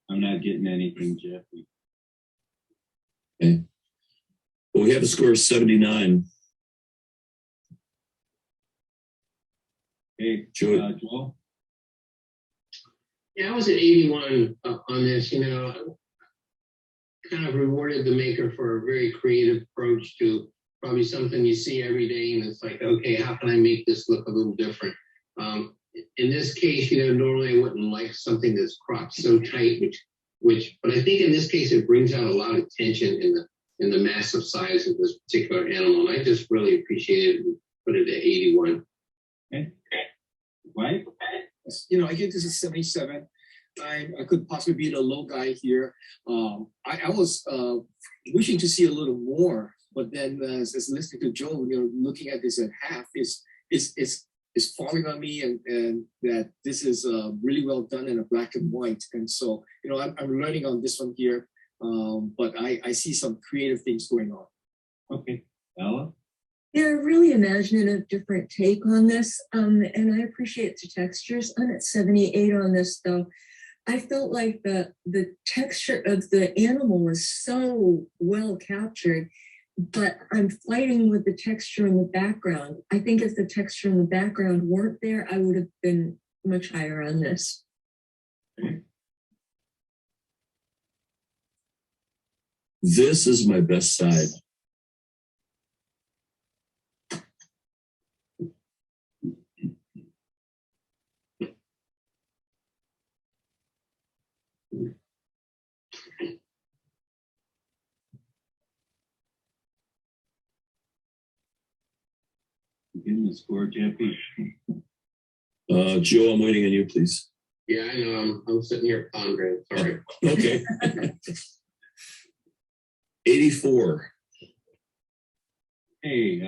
I'm not getting anything, Jeffrey. Okay. Well, we have a score of 79. Hey, Joe. Joel? Yeah, I was at 81 on this. Kind of rewarded the maker for a very creative approach to probably something you see every day, and it's like, okay, how can I make this look a little different? In this case, normally I wouldn't like something that's cropped so tight, but I think in this case it brings out a lot of tension in the massive size of this particular animal, and I just really appreciate it and put it at 81. Okay. Right? I get this is 77. I could possibly be the low guy here. I was wishing to see a little more, but then as listening to Joe, looking at this at half is falling on me, and that this is really well done in a black and white. And so, I'm learning on this one here, but I see some creative things going on. Okay. Ella? Yeah, really imaginative, different take on this. And I appreciate the textures. I'm at 78 on this though. I felt like the texture of the animal was so well captured, but I'm fighting with the texture in the background. I think if the texture in the background weren't there, I would have been much higher on this. This is my best side. Give me the score, Jeffy. Joe, I'm waiting on you, please. Yeah, I know. I'm sitting here pondering. Sorry. Okay. 84. Hey,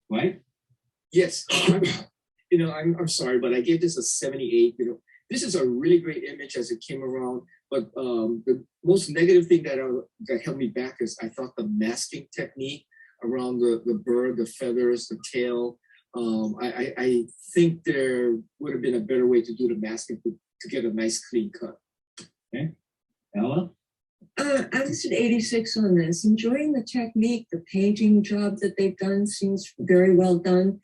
Dwight? Yes. I'm sorry, but I gave this a 78. This is a really great image as it came around. But the most negative thing that held me back is I thought the masking technique around the bird, the feathers, the tail. I think there would have been a better way to do the masking to get a nice clean cut. Ella? I was at 86 on this. Enjoying the technique, the painting job that they've done seems very well done.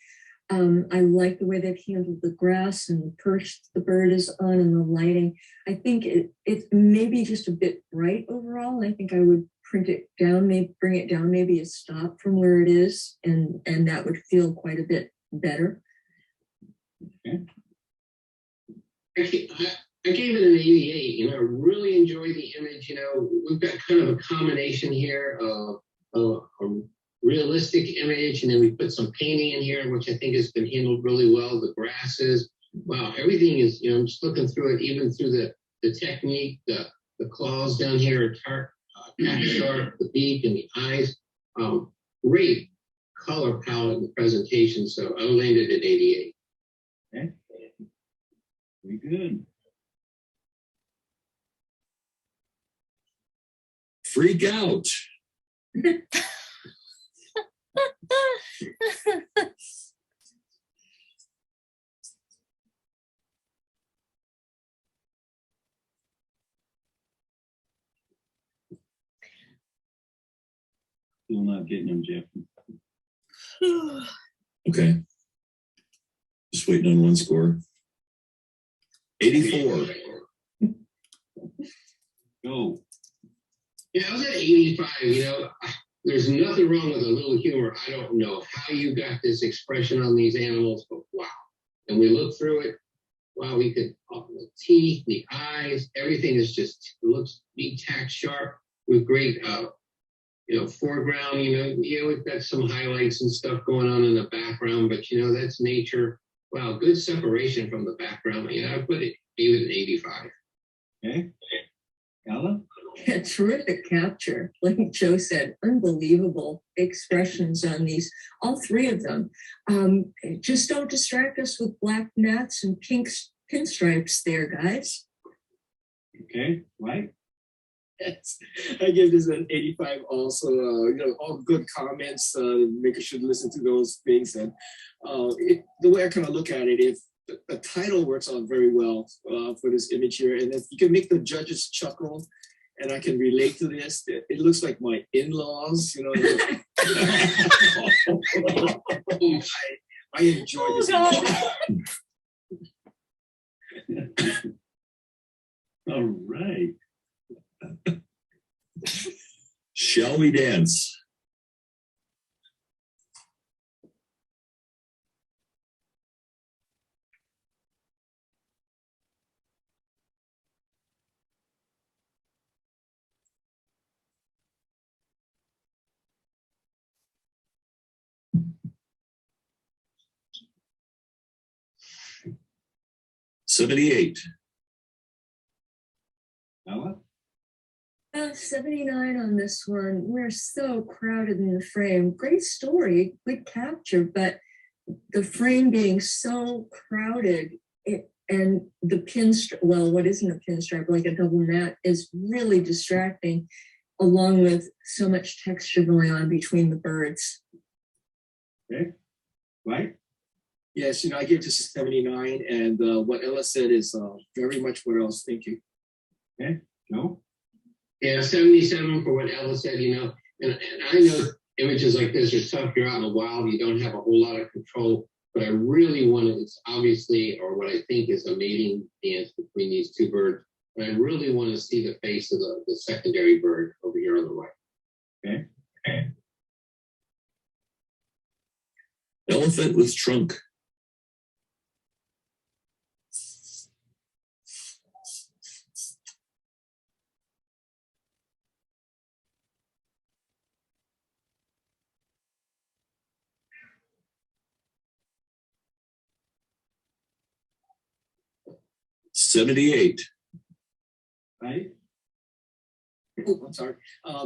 I like the way they've handled the grass and the perch the bird is on and the lighting. I think it may be just a bit bright overall. I think I would print it down, maybe bring it down, maybe a stop from where it is, and that would feel quite a bit better. I gave it an 88. I really enjoyed the image. We've got kind of a combination here of a realistic image, and then we put some painting in here, which I think has been handled really well. The grasses, wow, everything is, I'm just looking through it, even through the technique, the claws down here, tack sharp, the beak and the eyes. Great color palette in the presentation. So I landed at 88. Okay. Very good. Freak out. Still not getting them, Jeff. Okay. Just waiting on one score. 84. Go. Yeah, I was at 85. There's nothing wrong with a little humor. I don't know how you got this expression on these animals, but wow. And we look through it. Wow, we could, the teeth, the eyes, everything is just, it looks big, tack sharp with great, foreground, we've got some highlights and stuff going on in the background, but that's nature. Wow, good separation from the background. I put it, gave it an 85. Okay. Ella? Yeah, terrific capture. Like Joe said, unbelievable expressions on these, all three of them. Just don't distract us with black gnats and pink pinstripes there, guys. Okay, right? Yes, I give this an 85 also. All good comments, making sure to listen to those things. And the way I kind of look at it, if the title works out very well for this image here, and if you can make the judges chuckle, and I can relate to this, it looks like my in-laws, I enjoy this. All right. Shall we dance? $78. Ella? 79 on this one. We're so crowded in the frame. Great story, good capture, but the frame being so crowded, and the pinstripe, well, what isn't a pinstripe, like a double gnat, is really distracting, along with so much texture going on between the birds. Okay. Right? Yes, I give this a 79, and what Ella said is very much what I was thinking. Okay. No? Yeah, 77 for what Ella said, and I know images like this are tough. You're out in the wild, you don't have a whole lot of control, but I really wanted, it's obviously, or what I think is a mating dance between these two birds. And I really want to see the face of the secondary bird over here on the right. Okay. Elephant with trunk. $78. Right? Oh, I'm sorry.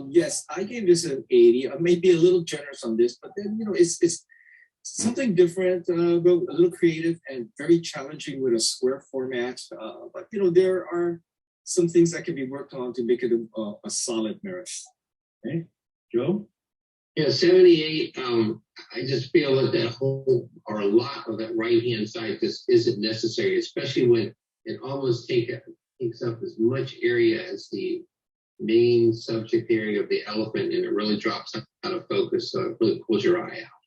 Yes, I gave this an 80. I may be a little generous on this, but then it's something different, but a little creative and very challenging with a square format. But there are some things that can be worked on to make it a solid merit. Okay, Joe? Yeah, 78. I just feel that that whole or a lot of that right hand side just isn't necessary, especially when it almost takes up as much area as the main subject area of the elephant, and it really drops out of focus. So it really pulls your eye out.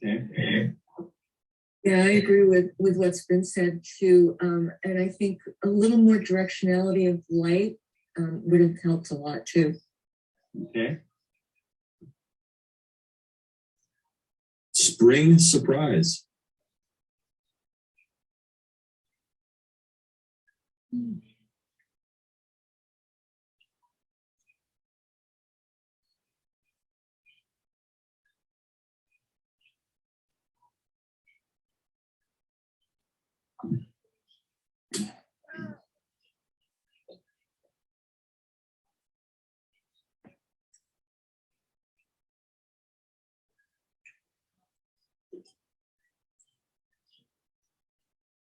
Okay. Yeah, I agree with what's been said too. And I think a little more directionality of light would have helped a lot too. Okay. Spring surprise.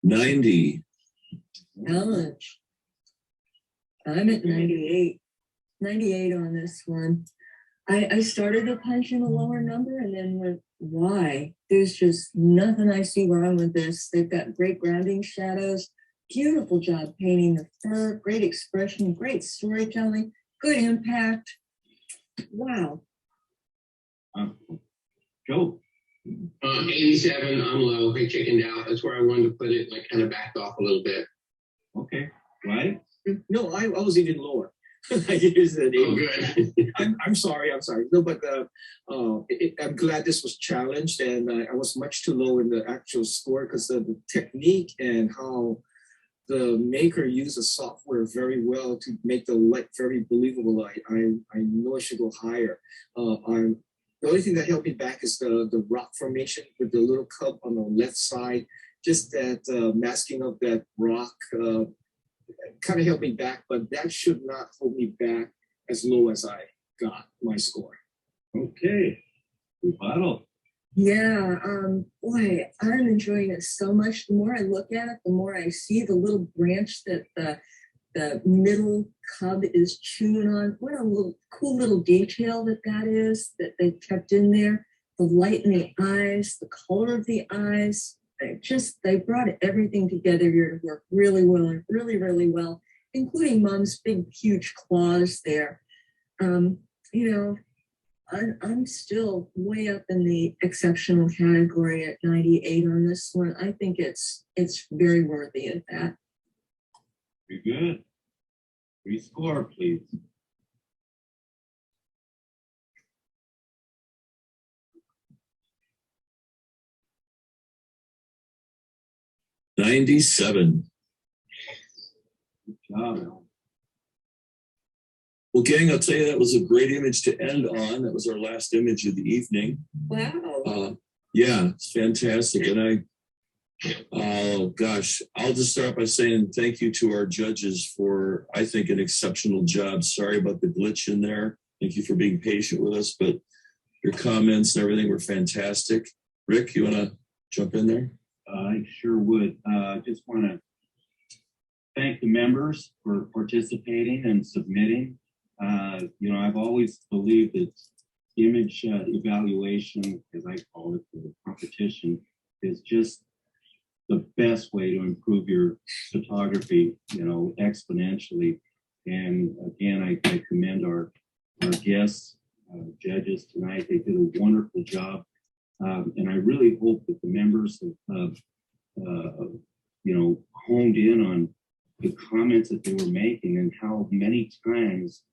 $90. Challenge. I'm at 98. 98 on this one. I started to punch in a lower number and then went, why? There's just nothing I see wrong with this. They've got great grounding shadows, beautiful job painting the fur, great expression, great storytelling, good impact. Wow. Joe? 87, I'm low. I chickened out. That's where I wanted to put it. And I kind of backed off a little bit. Okay. Right? No, I was even lower. I used an 80. Oh, good. I'm sorry. No, but I'm glad this was challenged, and I was much too low in the actual score because of the technique and how the maker used the software very well to make the light very believable. I know I should go higher. The only thing that held me back is the rock formation with the little cub on the left side. Just that masking of that rock kind of held me back, but that should not hold me back as low as I got my score. Okay. Rebuttal. Yeah, boy, I'm enjoying it so much. The more I look at it, the more I see the little branch that the middle cub is chewing on. What a cool little detail that is that they kept in there. The light in the eyes, the color of the eyes. They brought everything together here to work really well, and really, really well, including Mom's big, huge claws there. I'm still way up in the exceptional category at 98 on this one. I think it's very worthy of that. Very good. Rescore, please. $97. Good job, Al. Well, gang, I'll tell you, that was a great image to end on. That was our last image of the evening. Wow. Yeah, it's fantastic. And oh gosh, I'll just start by saying thank you to our judges for, I think, an exceptional job. Sorry about the glitch in there. Thank you for being patient with us, but your comments and everything were fantastic. Rick, you want to jump in there? I sure would. Just want to thank the members for participating and submitting. I've always believed that image evaluation, as I call it, the competition, is just the best way to improve your photography, exponentially. And again, I commend our guests, judges tonight. They did a wonderful job. And I really hope that the members have, honed in on the comments that they were making and how many times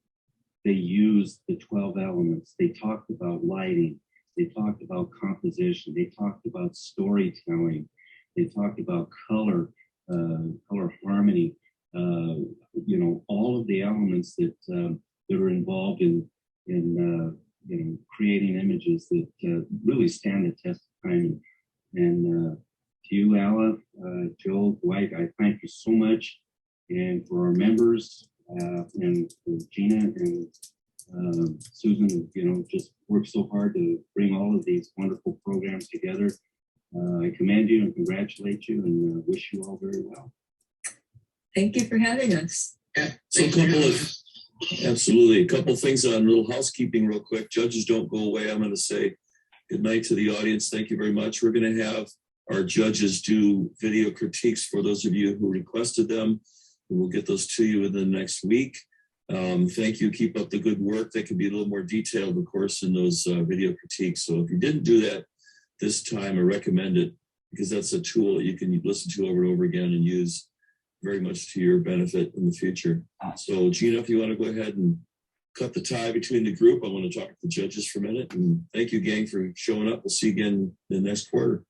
they used the 12 elements. They talked about lighting. They talked about composition. They talked about storytelling. They talked about color, color harmony. All of the elements that are involved in creating images that really stand the test of time. And to you, Alla, Joel, Dwight, I thank you so much. And for our members, and Gina and Susan, just worked so hard to bring all of these wonderful programs together. I commend you and congratulate you and wish you all very well. Thank you for having us. Yeah, So a couple of, absolutely, a couple of things on little housekeeping real quick. Judges don't go away. I'm going to say good night to the audience. Thank you very much. We're going to have our judges do video critiques for those of you who requested them. We'll get those to you within the next week. Thank you. Keep up the good work. They can be a little more detailed, of course, in those video critiques. So if you didn't do that this time, I recommend it because that's a tool that you can listen to over and over again and use very much to your benefit in the future. So Gina, if you want to go ahead and cut the tie between the group, I want to talk to the judges for a minute. And thank you, gang, for showing up. We'll see you again in the next quarter.